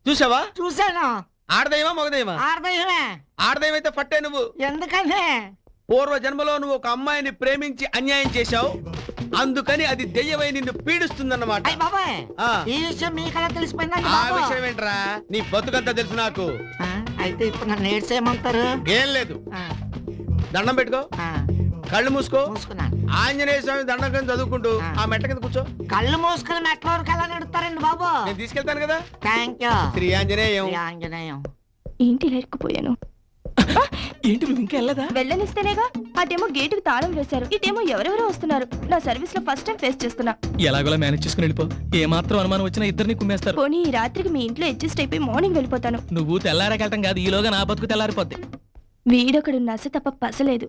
చూసావా చూశాను ఆడదయ్యమా మగదయ్యమా ఆడదయ్యమే ఆడదయ్యం అయితే పట్టే నువ్వు ఎందుకనే పూర్వ జన్మలో నువ్వు ఒక అమ్మాయిని ప్రేమించి అన్యాయం చేశావు అందుకని అది దెయ్యమై నిన్ను పీడిస్తుందన్నమాట బాబాయ్ ఆ. ఈ విషయం మీకలా తెలిసిపోయిందా ఆ విషయం ఏంట్రా నీ బతుకంతా తెలుసు నాకు అయితే ఇప్పుడు నన్ను ఏడ్చేయమంటారు ఏం లేదు దండం పెట్టుకో కళ్ళు మూసుకో ఆంజనేయ స్వామి దండం కింద చదువుకుంటూ ఆ మెట్ట కింద కూర్చో కళ్ళు మూసుకుని మెట్ల వరకు ఎలా నడుస్తారండి బాబు నేను తీసుకెళ్తాను కదా థ్యాంక్ యూ శ్రీ ఆంజనేయం ఆంజనేయం ఏంటి లేకపోయాను ఏంటి నువ్వు ఇంకా వెళ్ళదా వెళ్ళనిస్తేనేగా అటేమో గేటుకు తాళం వేశారు ఇటేమో ఎవరెవరో వస్తున్నారు నా సర్వీస్ లో ఫస్ట్ టైం ఫేస్ చేస్తున్నా ఎలాగోలా మేనేజ్ చేసుకుని వెళ్ళిపో ఏ మాత్రం అనుమానం వచ్చినా ఇద్దరిని కుమ్మేస్తారు పోనీ ఈ రాత్రికి మీ ఇంట్లో అడ్జస్ట్ అయిపోయి మార్నింగ్ వెళ్ళిపోతాను నువ్వు తెల్లారకెళ్ళటం కాదు ఈలోగా నా బతుకు తెల్లారిపోద్ది వీడొకడు నస తప్ప పసలేదు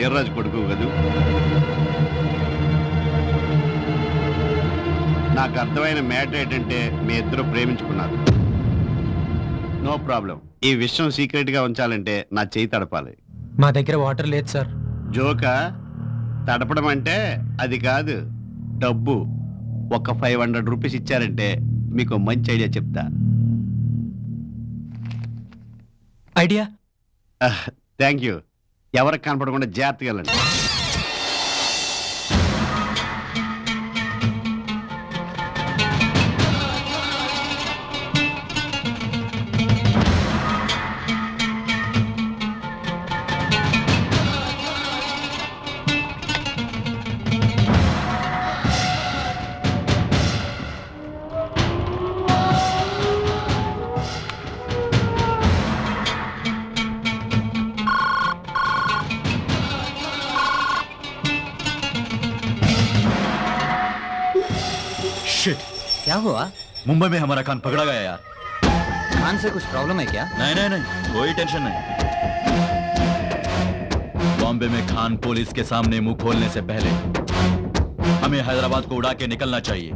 వీర్రాజు కొడుకు కదూ. నాకు అర్థమైన మ్యాటర్ ఏంటంటే మీ ఇద్దరు ప్రేమించుకున్నారు. No problem. ఈ విషయం సీక్రెట్ గా ఉంచాలంటే నా చేయి తడపాలి. మా దగ్గర వాటర్ లేదు సార్. జోకా? తడపడం అంటే అది కాదు, డబ్బు. ఒక 500 రూపీస్ ఇచ్చారంటే మీకు మంచి ఐడియా చెప్తా. ఐడియా? Thank you. ఎవరికి కనపడకుండా జాగ్రత్తగా వెళ్ళండి. क्या हुआ? मुंबई में हमारा कान पकड़ा गया यार। कान से कुछ प्रॉब्लम है क्या? नहीं नहीं नहीं, कोई टेंशन नहीं। बॉम्बे में खान पुलिस के सामने मुंह खोलने से पहले हमें हैदराबाद को उड़ा के निकलना चाहिए।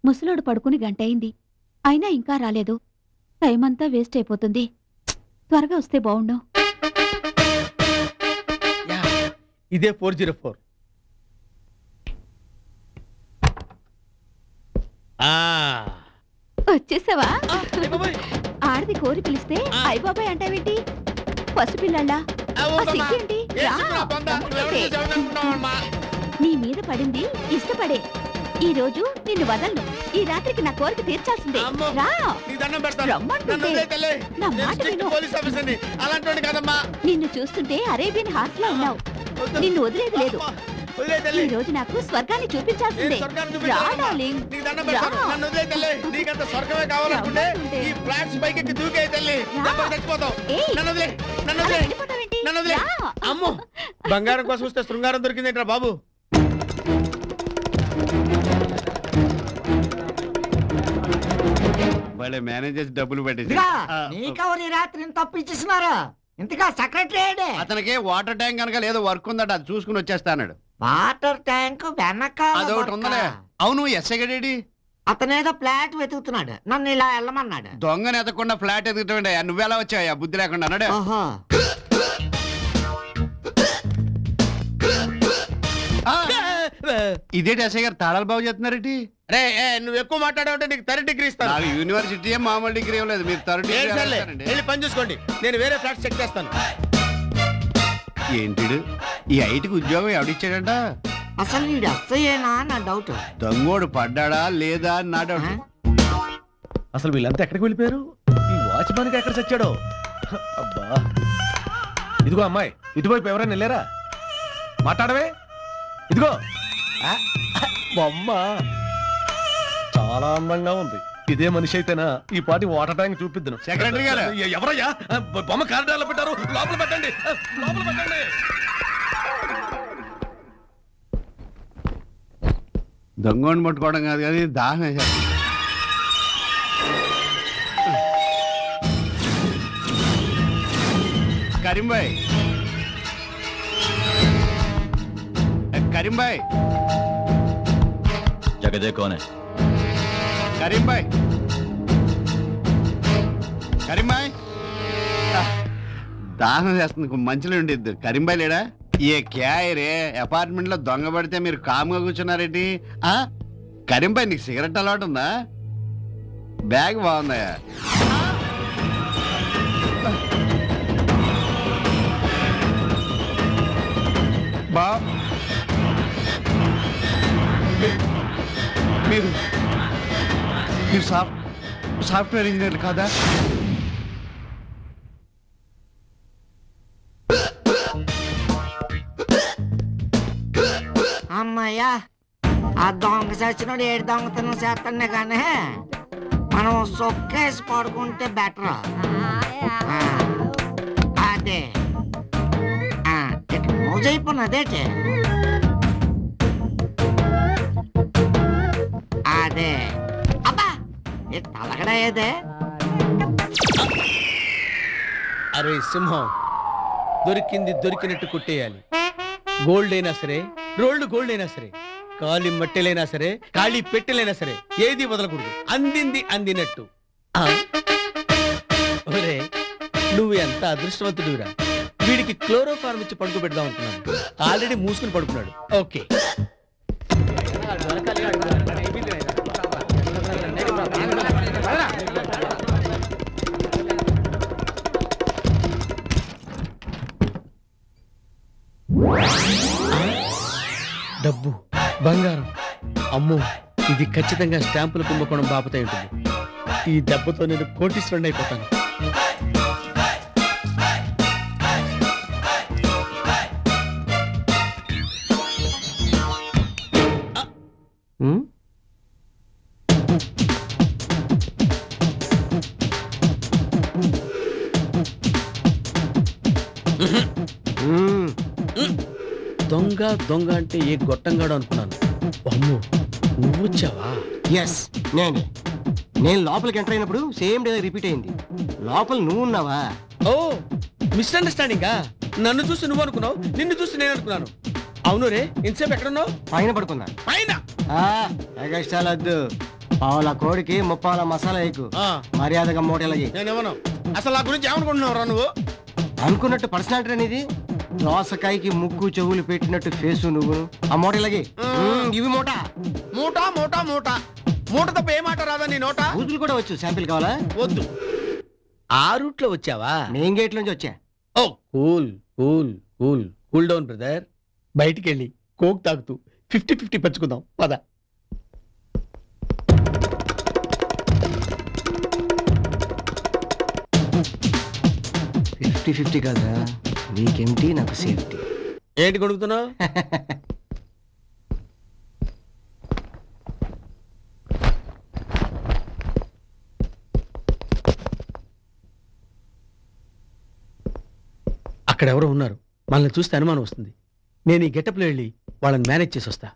ముసలోడు పడుకుని గంటయింది, అయినా ఇంకా రాలేదు. టైం అంతా వేస్ట్ అయిపోతుంది. త్వరగా వస్తే బాగుండు. ఇదే 404. వచ్చేసావా? ఆడది కోరి పిలిస్తే అయ్య బాబాయ్ అంటావేంటి? పసిపిల్లల్లా సిగ్గేంటి? నీ మీద పడింది ఇష్టపడే. ఈ రోజు నిన్ను వదలను. ఈ రాత్రికి నా కోరిక తీర్చాల్సిందే. రా, రమ్మంటుంటే నా మాట విను. నిన్ను చూస్తుంటే అరేబియన్ హార్స్ లో ఉన్నావు. నిన్ను వదిలేదు లేదు. ఈ రోజు నాకు స్వర్గాన్ని చూపించాల్సిందే. రా డార్లింగ్, రా. అమ్మో, బంగారం కోసం వస్తే శృంగారం దొరికిందేంట్రా బాబు? వాళ్ళ మేనేజర్స్ డబ్బులు పెట్టేసి నీకెవరు రాత్రి తప్పించేసినారా? ఇంతగా సెక్రటరీ అతనికి వాటర్ ట్యాంక్ కనుక లేదో వర్క్ ఉందట, అది చూసుకుని వచ్చేస్తాడు. వాటర్ ట్యాంక్ వెనక అదొకటి ఉందలే. అవును, ఎస్ఐ గడేడి? అతనేదో ఫ్లాట్ వెతుకుతున్నాడు, నన్ను ఇలా వెళ్ళమన్నాడు. దొంగని ఎతకుండా ఫ్లాట్ ఎదుగుతాడు. నువ్వెలా వచ్చావా బుద్ధి లేకుండా అన్నాడు. ఇదేంటి ఎస్ఐ గారు తాళాలు బాగు చేస్తున్నారేంటి? రే, నువ్వు ఎక్కువ మాట్లాడావంటే నీకు 3rd డిగ్రీ ఇస్తాను. నాకు యూనివర్సిటీ మామూలు డిగ్రీ లేదు, మీరు 3rd డిగ్రీ. వెళ్ళి పని చూసుకోండి, నేను వేరే ఫ్లాట్ చెక్ చేస్తాను. ఏంటి ఈ ఐటికి ఉద్యోగం ఎవడిచ్చాడంట? అసలు వీడు ఎస్ఐయేనా నా డౌట్. దొంగోడు పడ్డాడా లేదా అని నా డౌట్. అసలు వీళ్ళంతా ఎక్కడికి వెళ్ళిపోయారు? ఈ వాచ్మాన్కి ఎక్కడ చచ్చాడో? అబ్బా, ఇదిగో అమ్మాయి, ఇటువైపు ఎవరైనా వెళ్ళారా? మాట్లాడవే. ఇదిగో బొమ్మ చాలా అందంగా ఉంది. ఇదే మనిషి అయితేనా ఈ పాటి వాటర్ ట్యాంక్ చూపిద్దును. సెక్రటరీ గారు, ఎవరయ్యా? బొమ్మ కారిడార్లో పెట్టారు, లోపల పెట్టండి, లోపల పెట్టండి. దొంగోని పట్టుకోవడం కాదు కానీ దాహం వేశారు. కరీంబాయ్, కరీంబాయ్, जगह कौन है? కరీంబాయ్, కరీంబాయ్, దాహం చేస్తుంది, మంచిలో ఉండిద్దు. కరీంబాయ్ లేడా? ఏ క్యాయ్ రే, అపార్ట్మెంట్ లో దొంగ పడితే మీరు కామ్గా కూర్చున్నారేంటి? కరీంబాయ్, నీకు సిగరెట్ అలవాటు ఉందా? బ్యాగ్ బాగుందా? బా, మీరు సాఫ్ట్వేర్ ఇంజనీర్ కాదా? అమ్మయ్యా, ఆ దొంగ చచ్చినోడు ఏడు దొంగతనం చేస్తానే కానీ మనం సొక్కేసి పడుకుంటే బెటర్. అదే మోజు అయిపోయినదేటి. అదే అబ్బా, తల ఏదే అరే సింహం, దొరికింది దొరికినట్టు కొట్టేయాలి. గోల్డ్ అయినా సరే, రోల్డ్ గోల్డ్ అయినా సరే, కాలి మట్టెలైనా సరే, ఖాళీ పెట్టెలైనా సరే, ఏది వదలకూడదు. అందింది అందినట్టు. ఒరే, నువ్వు ఎంత అదృష్టవంతుడురా. వీడికి క్లోరోఫార్మ్ ఇచ్చి పడుకోబెడదాం అనుకున్నాను. ఆల్రెడీ మూసుకుని పడుకున్నాడు. ఓకే, డబ్బు, బంగారం. అమ్మో, ఇది ఖచ్చితంగా స్టాంపుల కుంభకోణం బాపతై ఉంటుంది. ఈ దెబ్బతో నేను కోటీశ్వరుని అయిపోతాను. దొంగ దొంగ అంటే ఏ గొట్టంగాడు అనుకున్నాను. అమ్మో, నువ్వు వచ్చావా? ఎస్, నేను లోపలికి ఎంటర్ అయినప్పుడు సేమ్ డే రిపీట్ అయింది. లోపల నువ్వు ఉన్నావా? ఓ, మిస్అండర్స్టాండింగా. నన్ను చూసి నువ్వు అనుకున్నావు, నిన్ను చూసి నేను అనుకున్నాను. అవును రే, ఇంతసేపు ఎక్కడున్నావు? పైన పడుకున్నా. పైన ఎగస్టాలొద్దు. పావుల కోడికి ముప్పాల మసాలా ఎక్కువ. మర్యాదగా మూటలకి. నేనేమను అసలు నా గురించి ఏమనుకుంటున్నావు రా నువ్వు? అనుకున్నట్టు పర్సనాలిటీ అనేది దోసకాయకి ముక్కు చెవులు పెట్టినట్టు ఫేసు నువ్వు. ఆ మూటలకి ఇవి మూట మూట మూట మూట మూట తప్ప ఏ మాట రాదా నీ నోట? బూతులు కూడా వచ్చు. శాంపిల్ కావాలా? వద్దు. ఆ రూట్ లో వచ్చావా? మెయిన్ గేట్ నుంచి వచ్చా. Oh, cool cool cool cool down brother. బయటికి వెళ్ళి కోక్ తాగుతూ 50-50 పంచుకుందాం పద. ఫిఫ్టీ కదా, నీకేమిటి నాకు సేఫ్టీ. ఏంటి కొడుకుతున్నావు? అక్కడెవరో ఉన్నారు. మనల్ని చూస్తే అనుమానం వస్తుంది. నేను ఈ గెటప్లో వెళ్ళి వాళ్ళని మేనేజ్ చేసి వస్తా.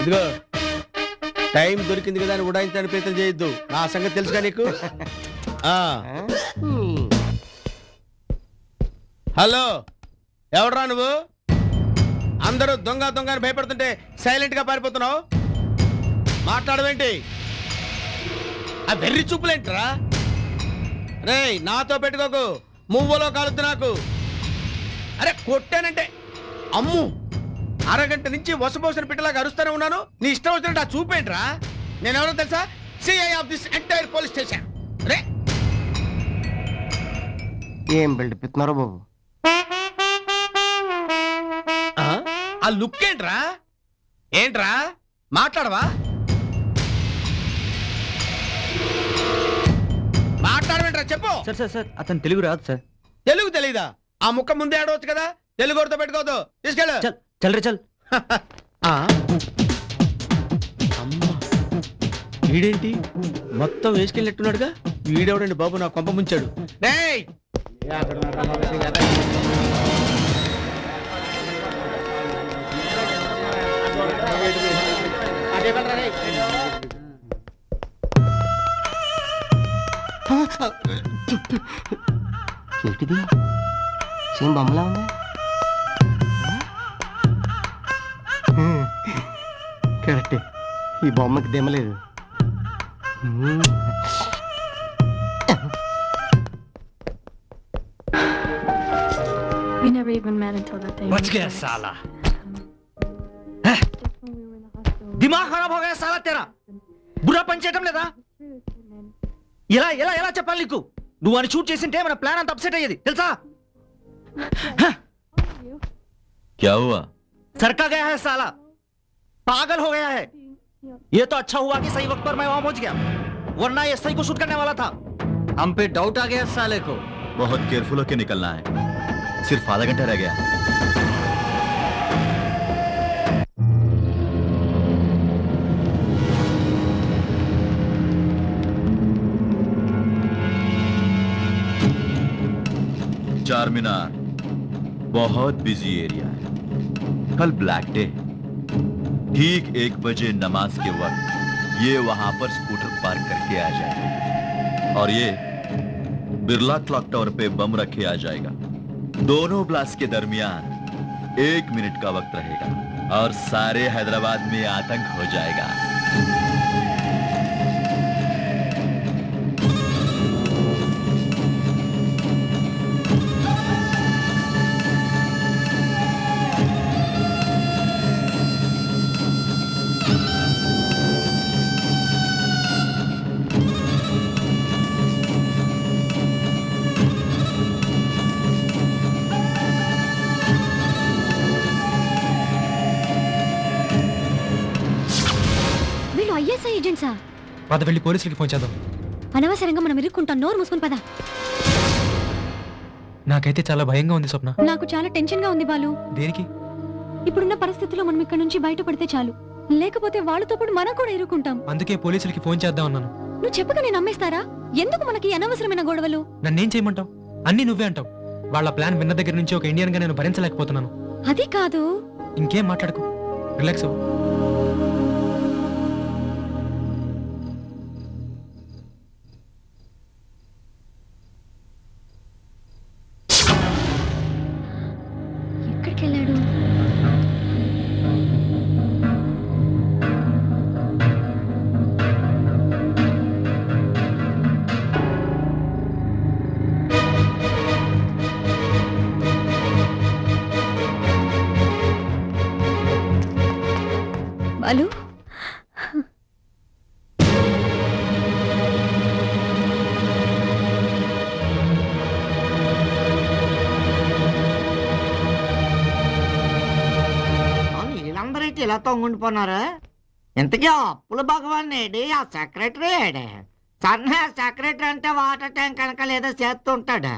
ఇదిగో, టైం దొరికింది కదా అని ఉడాయించడానికి ప్రయత్నం చేయొద్దు. నా సంగతి తెలుసుగా నీకు. హలో, ఎవడరా నువ్వు? అందరూ దొంగ దొంగ అని భయపడుతుంటే సైలెంట్ గా పారిపోతున్నావు. మాట్లాడవేంటి? ఆ వెర్రి చూపులేంట్రా? రే, నాతో పెట్టుకోకు. మువ్వలో కాలుద్దు నాకు. అరే, కొట్టానంటే అమ్ము. అరగంట నుంచి వసపోసిన పిట్టలాగా అరుస్తూనే ఉన్నాను. నీ ఇష్టం వచ్చినట్టు ఆ చూపేంట్రా? నేనెవరో తెలుసా? CI of this entire police station. రే, ఏం బిల్డప్ ఇస్తున్నారో బాబు. ఆ లుక్ ఏంట్రా? ఏంట్రా మాట్లాడవా? మాట్లాడవేంట్రా? చెప్పు. సార్ అతను తెలుగు రాదు సార్. తెలుగు తెలీదా? ఆ ముక్క ముందే ఆడవచ్చు కదా. తెలుగు వాడితో పెట్టుకోవద్దు. తీసుకెళ్ళు. చల్. అమ్మా, వీడేంటి మొత్తం వేసుకెళ్ళినట్టున్నాడుగా. వీడెవడండి బాబు, నా కొంప ముంచాడు. ఏంటిది? సేమ్ బొమ్మలా ఉంది. కరెక్టే, ఈ బొమ్మకి దిమ్మలేదు. We never even met until that day. बच गया साला. दिमाग खराब हो गया साला तेरा. बुरा పంచేయటం లేదా? ఎలా చెప్పాలి నీకు? నువ్వు అని షూట్ చేసింటే మన ప్లాన్ అంత అప్సెట్ అయ్యేది తెలుసా? क्या हुआ? सरका गया है साला, पागल हो गया है. ये तो अच्छा हुआ कि सही वक्त पर मैं वहां पहुंच गया, वरना ये सही को शूट करने वाला था. हम पे डाउट आ गया साले को. बहुत केयरफुल होके निकलना है. सिर्फ आधा घंटा रह गया. चारमीनार बहुत बिजी एरिया है. कल ब्लैक डे. ठीक 1 बजे नमाज के वक्त ये वहां पर स्कूटर पार्क करके आ जाएगा और ये बिरला क्लॉक टावर पे बम रखे आ जाएगा। दोनों ब्लास्ट के दरमियान 1 मिनट का वक्त रहेगा और सारे हैदराबाद में आतंक हो जाएगा। పద వెళ్ళి పోలీసులకి ఫోన్ చేద్దాం. అనవసరంగా మనం ఇరుక్కుంటాం. నోరు మూసుకుని పద. నాకైతే చాలా భయంగా ఉంది స్వప్న. నాకు చాలా టెన్షన్ గా ఉంది బాలు. దేనికి? ఇప్పుడున్న పరిస్థితుల్లో మనం ఇక్కడ నుంచి బయటపడితే చాలు, లేకపోతే వాళ్ళతో పాటు మనం కూడా ఇరుక్కుంటాం. అందుకే పోలీసులకి ఫోన్ చేద్దాం అన్నాను. నువ్వు చెప్పక నేను నమ్మేస్తారా? ఎందుకు మనకి అనవసరమైన గొడవలు? నన్నేం చేయమంటావు? అన్నీ నువ్వే అంటావు. వాళ్ళ ప్లాన్ విన్న దగ్గర నుంచి ఒక ఇండియన్ గా నేను భరించలేకపోతున్నాను. అది కాదు. ఇంకేం మాట్లాడుకో, రిలాక్స్ అవ్వు. ఎక్కడికి వెళ్ళాడు? బాలు, వీళ్ళందరైతే ఇలా తొంగుండిపోన్నారు. ఇంతకీ అప్పుల భగవాన్ ఏడి, ఆ సెక్రటరీ ఏడే? సన్న సెక్రటరీ అంటే వాటర్ ట్యాంక్ కనుక లేదో చేస్తుంటాడు.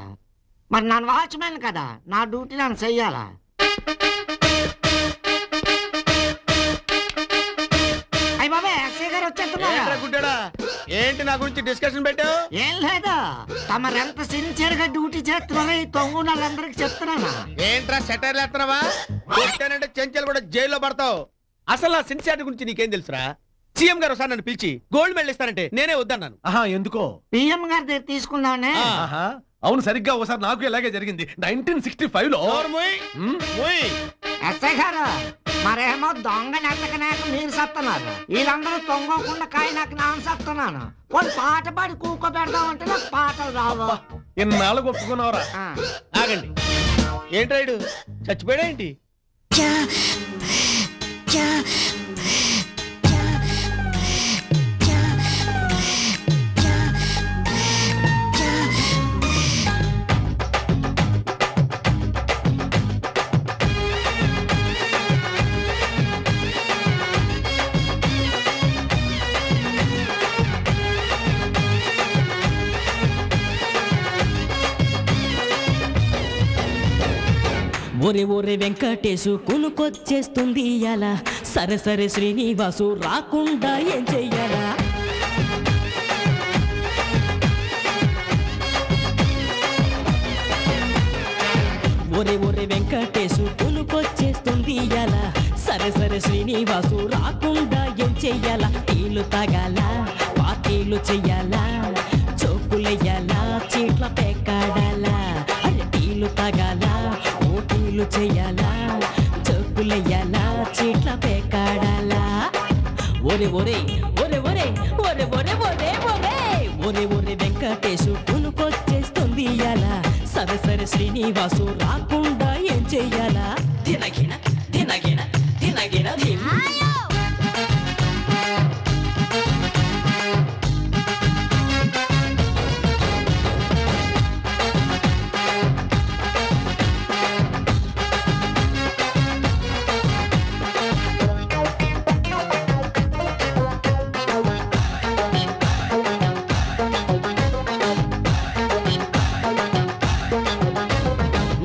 మరి నన్ను వాచ్మెన్ కదా, నా డ్యూటీ నన్ను చెయ్యాలా? అయ్య బాబే, ఎస్ఐ గారు వచ్చేస్తున్నారు. ఏంటి నా గురించి డిస్కషన్ పెట్టావు? ఏం లేదా, తమరెంత సిన్సియర్ గా డ్యూటీ చేస్తున్నారో ఈ తొంగు వాళ్ళందరికి చెప్తున్నాను. ఏంట్రా సెటైర్లు ఎత్తనావా? కొట్టానంటే చెంచలు కూడా జైల్లో పడతావు. అసలు నా సిన్సియారిటీ గురించి నీకేం తెలుసురా? సీఎం గారు ఒకసారి నన్ను పిలిచి గోల్డ్ మెడల్ ఇస్తానంటే నేనే వద్దన్నాను. ఎందుకో? పిఎం గారి దగ్గర తీసుకుందామనే. అవును, సరిగ్గా ఒకసారి నాకు ఇలాగే జరిగింది 1965లో. ఎస్ఐ గారు, మరేమో దొంగ నెత్తకనాక మీరు సత్తున్నారు, వీళ్ళందరూ తొంగకుండా కాయ నాకు నాన్న సత్తున్నాను. వాళ్ళు పాట పాడి కూకో పెడదామంటే నాకు పాటలు రావు. ఎన్నాళ్ళు ఒప్పుకున్నావురా? ఆగండి, ఏంట్రాయుడు చచ్చిపోయాడా ఏంటి? ఒరే ఒరే వెంకటేశు కునుకొచ్చేస్తుంది ఇయాల, సరే సరే శ్రీనివాసు రాకుండా ఏం చెయ్యాలా? ఒరే ఒరే వెంకటేశు కునుకొచ్చేస్తుంది ఇయాల, సరే సరే శ్రీనివాసు రాకుండా ఏం చెయ్యాలా? టీలు తాగాల, పార్టీలు చెయ్యాలా, చోకులెయ్యాలా, చీట్ల పేకాడాలా? అరే టీలు తాగాల, ఓటీలు చెయ్యాలా, చోకులెయ్యాలా, చీట్ల పేకాడాలా? ఒరే ఒరే ఒరే ఒరే ఒరే ఒరే ఒరే ఒరే ఒరే ఒరే వెంకటేశు కునుకొచ్చేస్తుంది ఇయాల, సరే సరే శ్రీనివాసు రాకుండా ఏం చెయ్యాలా? తినగిన తినగిన తినగిన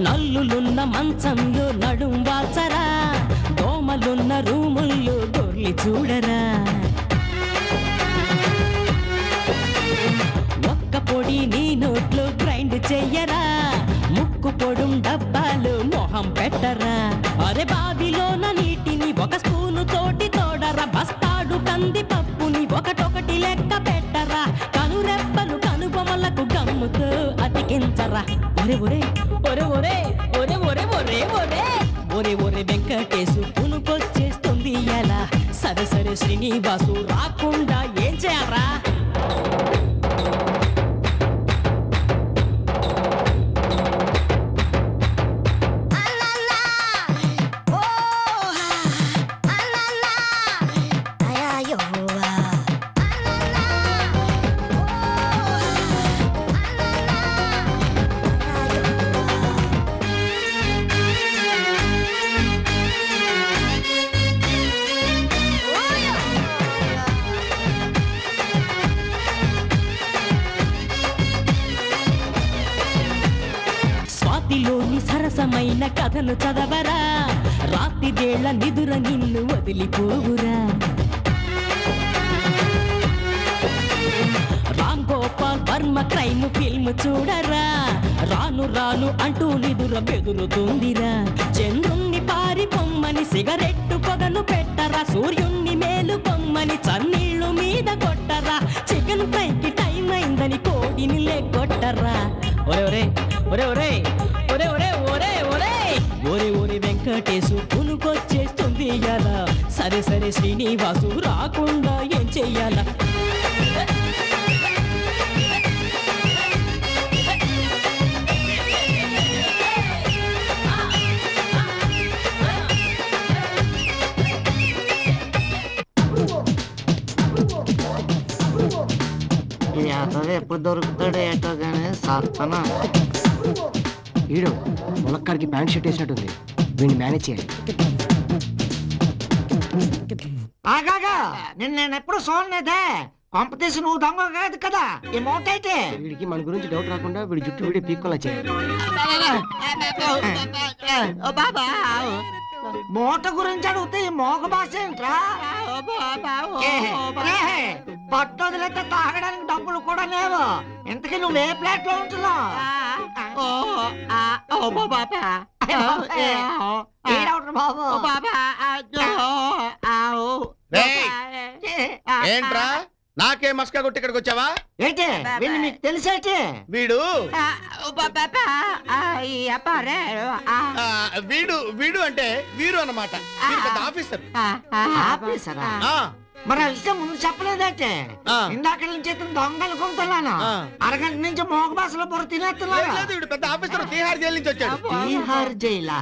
నల్లులున్న మంచంలో నడుం వాచరా, దోమలున్న రూముల్లో దొర్లి చూడరా, ఒక్క పొడి నీ నోట్లో గ్రైండ్ చెయ్యరా, ముక్కు పొడుం డబ్బాలు మొహం పెట్టరా, అరే బావిలోన నీటిని ఒక స్పూను తోటి తోడరా, బస్తాడు కంది పప్పుని ఒక లెక్క పెట్టరా కనురెప్పలు కనుబొమలకు గమ్ముతో అతికించరా ఒరే ఒరే ఒరే ఒరే ఒరే ఒరే ఒరే ఒరే ఒరే ఒరే వెంకటేశు పునుకొచ్చేస్తుంది ఎలా సరే సరే శ్రీనివాసు రాకుండా ఏం చేయరా స్వాతిలోని సరసమైన కథను చదవరా రాత్రివేళ నిదుర నిన్ను వదిలిపోవురా రామ్ గోపాల్ వర్మ క్రైమ్ ఫిల్మ్ చూడరా రాను రాను అంటూ నిదుర బెదురుతుందిరా చంద్రుణ్ణి పారి పొమ్మని సిగరెట్టు పొగను పెట్టరా సూర్యుణ్ణి మేలు పొమ్మని చన్నీళ్లు మీద కొట్టరా చికెన్ ఫ్రైకి టైం అయిందని కోడిని లేకొట్టరా ఒరే ఒరే ఒరే ఒరే ఒరే ఒరే ఒరే ఒరే ఒరే ఒరే వెంకటేశు పునుకొచ్చేస్తుంది ఎలా సరే సరే శ్రీనివాసు రాకుండా ఏం చెయ్యాలా ఈ అతను ఎప్పుడు దొరుకుతాడో ఏటో కానీ సత్తనా ఈడు ములక్కాడికి ప్యాంట్ షర్ట్ వేసినట్టుంది వీడిని మేనేజ్ చేయాలి ఆగాగా నేను ఎప్పుడు చూడలేదే కాంపిటీషన్ నువ్వు దొంగ కాదు కదా ఈ మూట అయితే వీడికి మన గురించి డౌట్ రాకుండా వీడి జుట్టు వీడి పీక్కోలా చేయాలి మూట గురించి అడిగితే ఈ మోగ భాష ఏంట్రా పట్టు వదిలేస్తే తాగడానికి డబ్బులు కూడా లేవు ఇంతకీ నువ్వు ఏ ప్లేట్ లో ఉంటున్నావు ఏంట్రా నాకే మస్కా కొట్టి ఇక్కడికి వచ్చావా ఏంటి వీళ్ళు మీకు తెలిసేటి వీడు వీడు వీడు అంటే వీరు అన్నమాట వీడు పెద్ద ఆఫీసర్ ఆఫీసరా మరి ఆ విషయం ముందు చెప్పలేదంటే ఇందాక నుంచి దొంగలు కొంటున్నాను అరగంట నుంచి మోగ భాషలో బుర్ర తినేస్తున్నాను వీడు పెద్ద ఆఫీసర్ తీహార్ జైలు నుంచి వచ్చాడు తీహార్ జైలా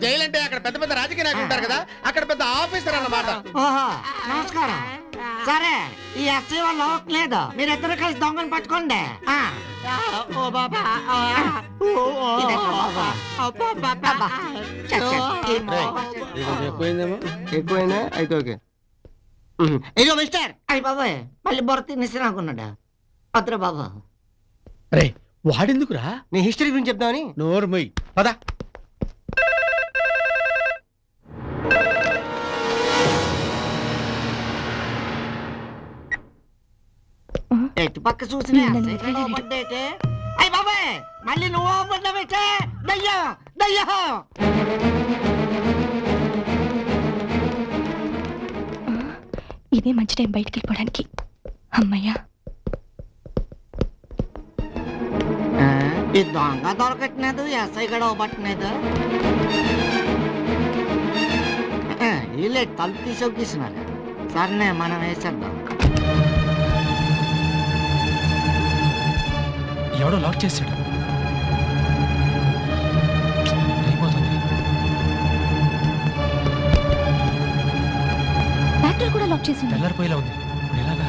జైలు అంటే అక్కడ పెద్ద పెద్ద రాజకీయ నాయకులు ఉంటారు కదా అక్కడ పెద్ద ఆఫీసర్ అన్నమాట ఓహో నమస్కారం సరే ఈ ఎస్ఐ వాళ్ళు అవ్వట్లేదు మీరిద్దరు కలిసి దొంగను పట్టుకోండి ఎక్కువైనా అయితే ఓకే ఇదిగో మిస్టర్ అయ్యి బాబాయ్ మళ్ళీ బొర తినేసి నాకున్నాడా అద్ర బాబా రే వాడెందుకురా నీ హిస్టరీ గురించి చెప్తామని నోర్మయ్ పదా ఎటు పక్క చూసినా అయ్యి బాబాయ్ మళ్ళీ నువ్వు పడ్డావేటే దయ్యా దయ్యా ఇదే మంచి టైం బయటికి వెళ్ళిపోవడానికి అమ్మయ్యా ఈ దొంగ దొరకట్లేదు ఎస్ఐ గడ పట్టలేదు వీళ్ళే తలుపు తీసొక్కిస్తున్నారు సరేనే మనం వేసేద్దాం ఎవడో లాక్ చేశాడు ఫ్యాక్టరీ కూడా లాక్ చేసింది తెల్లారిపోయేలా ఉంది ఇప్పుడు ఎలాగా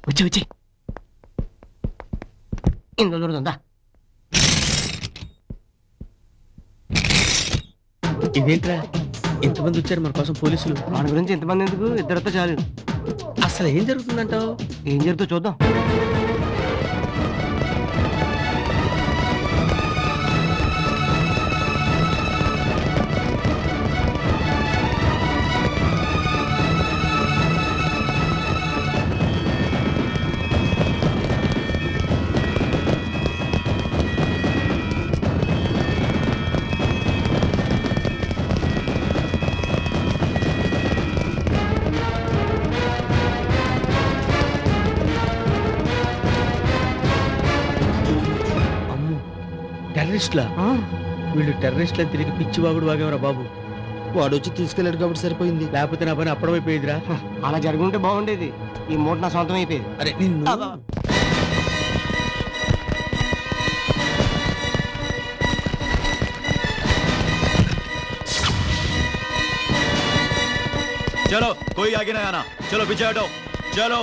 వచ్చి వచ్చి ఇందులో దొరుకుతుందా ఇదేంట్రా ఎంతమంది వచ్చారు మన కోసం పోలీసులు మన గురించి ఎంతమంది ఎందుకు ఇద్దరితో చాలు అసలు ఏం జరుగుతుందంటావు ఏం జరుగుతుందో చూద్దాం టెర్రరిస్ట్లా వీళ్ళు టెర్రరిస్ట్లని తిరిగి పిచ్చివాగుడు వాగేవరా బాబు. వాడు వచ్చి తీసుకెళ్ళాడు కాబట్టి సరిపోయింది, లేకపోతే నా పని అప్పడమైపోయేదిరా. అలా జరుగుంటే బాగుండేది. ఈ మూట నా సొంతం అయిపోయేది. అరే నిన్ను चलो कोई आगे नहीं आना, चलो पीछे हटो, चलो।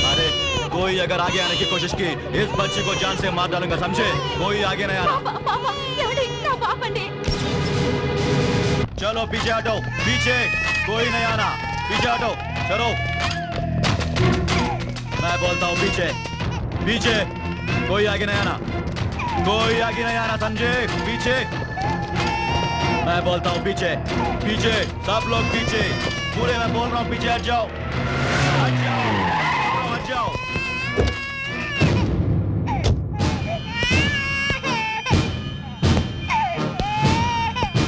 अरे कोई अगर आगे आने की कोशिश की इस बच्ची को जान से मार डालूंगा, समझे? कोई आगे नहीं आना। चलो पीछे हटो, पीछे कोई नहीं आना, पीछे हटो, चलो। मैं बोलता हूँ पीछे, पीछे कोई आगे नहीं आना, कोई आगे नहीं आना, समझे? पीछे मैं बोलता हूँ पीछे, पीछे सब लोग पीछे, पूरे मैं बोल रहा हूँ पीछे हट जाओ, हट जाओ, हट जाओ।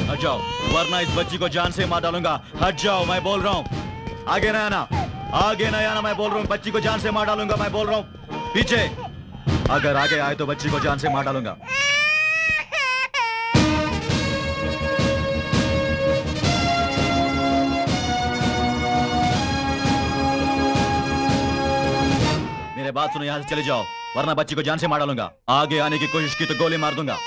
हट जाओ वरना इस बच्ची को जान से मार डालूंगा, हट जाओ मैं बोल रहा हूँ। आगे नहीं आना, आगे नहीं आना, मैं बोल रहा हूँ बच्ची को जान से मार डालूंगा, मैं बोल रहा हूँ। पीछे अगर आगे आए तो बच्ची को जान से मार डालूंगा। मेरे बात सुनो, यहाँ से चले जाओ वरना बच्ची को जान से मार डालूंगा। आगे आने की कोशिश की तो गोली मार दूंगा।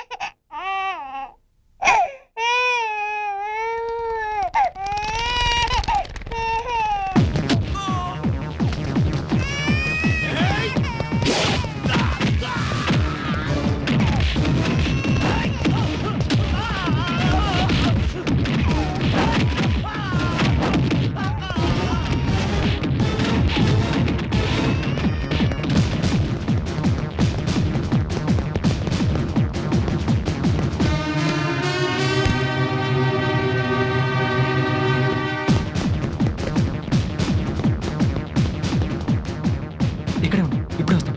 ఇక్కడే ఉంది, ఇప్పుడే వస్తాం.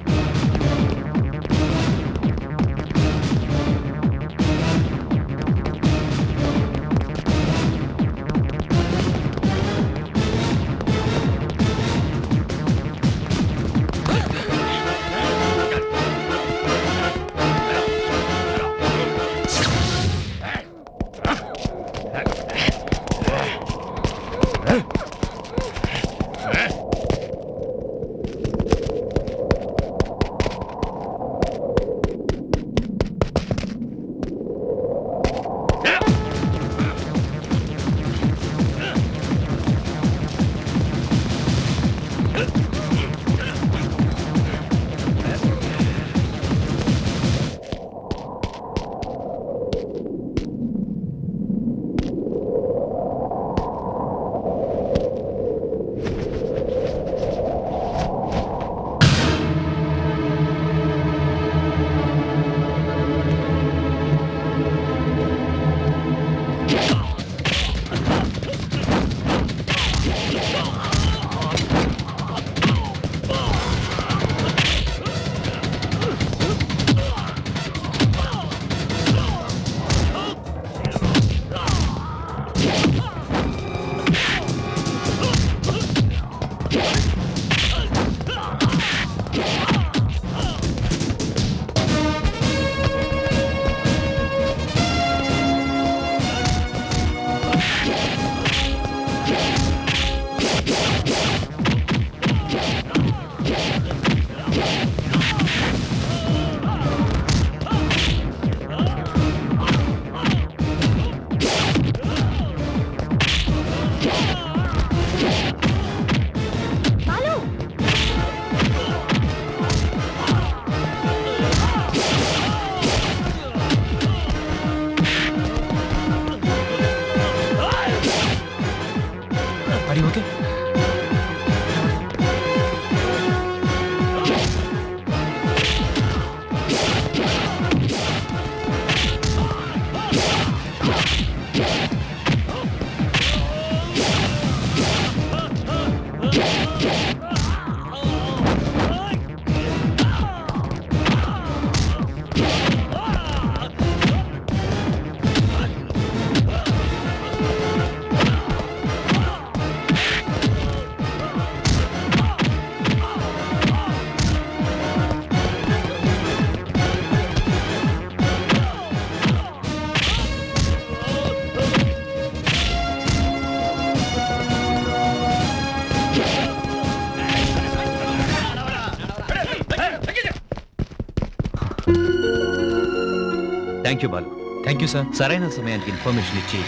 Thank you Balu. Thank you sir. సరైన సమయానికి ఇన్ఫర్మేషన్ ఇచ్చి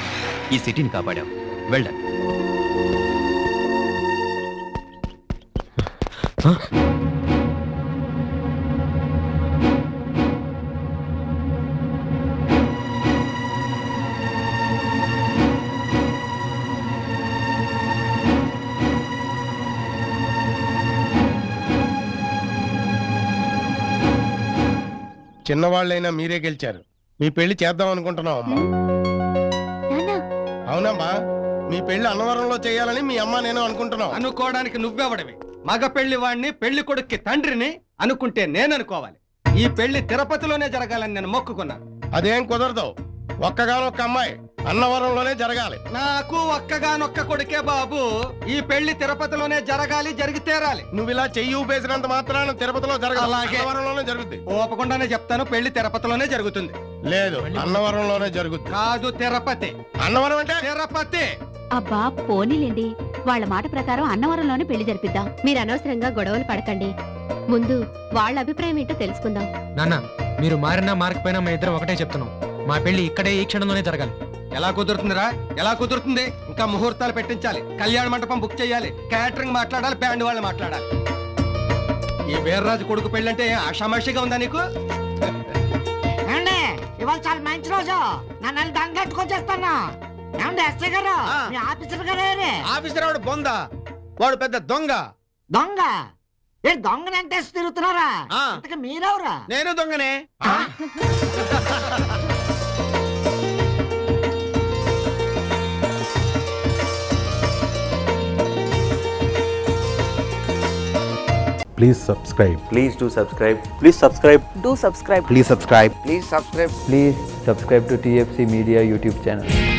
ఈ సిటీని కాపాడాం. వెళ్ళండి. చిన్నవాళ్ళైనా మీరే గెలిచారు. మీ పెళ్లి చేద్దాం అనుకుంటున్నాం అమ్మా. అవునమ్మా, మీ పెళ్లి అన్నవరంలో చేయాలని మీ అమ్మ నేను అనుకుంటున్నాం. అనుకోవడానికి నువ్వెవడవి? మగ పెళ్లి వాడిని, పెళ్లి కొడుక్కి తండ్రిని అనుకుంటే నేను అనుకోవాలి. ఈ పెళ్లి తిరుపతిలోనే జరగాలని నేను మొక్కుకున్నాను. అదేం కుదరదు. ఒక్కగానొక్క అమ్మాయి అన్నవరంలోనే జరగాలి. నాకు ఒక్కగానొక్క కొడుకే బాబు. ఈ పెళ్లి తిరుపతిలోనే జరగాలి, జరిగి తీరాలి. నువ్వు ఇలా చెయ్యి ఊపేసినంత మాత్రాన తిరుపతిలో జరగాలి. అలాగే. అన్నవరంలోనే జరుగుద్ది. ఓపకుండానే చెప్తాను, పెళ్లి తిరుపతిలోనే జరుగుతుంది. లేదు, అన్నవరంలోనే జరుగుద్ది. కాదు, తిరుపతి. అన్నవరం అంటే తిరుపతి. అబ్బా పోనీలేండి, వాళ్ళ మాట ప్రకారం అన్నవరంలోనే పెళ్లి జరిపిద్దాం. మీరు అనవసరంగా గొడవలు పడకండి. ముందు వాళ్ళ అభిప్రాయం ఏంటో తెలుసుకుందాం. నాన్న, మీరు మారినా మారకపోయినా మా ఇద్దరు ఒకటే చెప్తున్నాం. మా పెళ్లి ఇక్కడే ఈ క్షణంలోనే జరగాలి. ఎలా కుదురుతుందిరా? ఎలా కుదురుతుంది? ఇంకా ముహూర్తాలు పెట్టించాలి, కళ్యాణ మండపం బుక్ చేయాలి, క్యాటరింగ్ మాట్లాడాలి, బ్యాండ్ వాళ్ళు మాట్లాడాలి. ఈ వీర్రాజు కొడుకు పెళ్ళంటే ఆషామాషిగా ఉందా నీకు? ఏమండి, ఇవాళ చాలా మంచి రోజు. నన్ను వెళ్ళి దండ కట్టుకొచ్చేస్తాను. ఏమండి ఎస్ఐ గారు, మీ ఆఫీసర్ గారు. ఆఫీసర్ వాడు బొంద, వాడు పెద్ద దొంగ. దొంగ? ఏ దొంగనంటే తిరుగుతున్నారా? ఇంతకు మీరెవరా? నేను దొంగనే. Please subscribe. Please do subscribe. Please subscribe. Do subscribe. Please subscribe. Please subscribe. Please subscribe to TFC Media YouTube channel.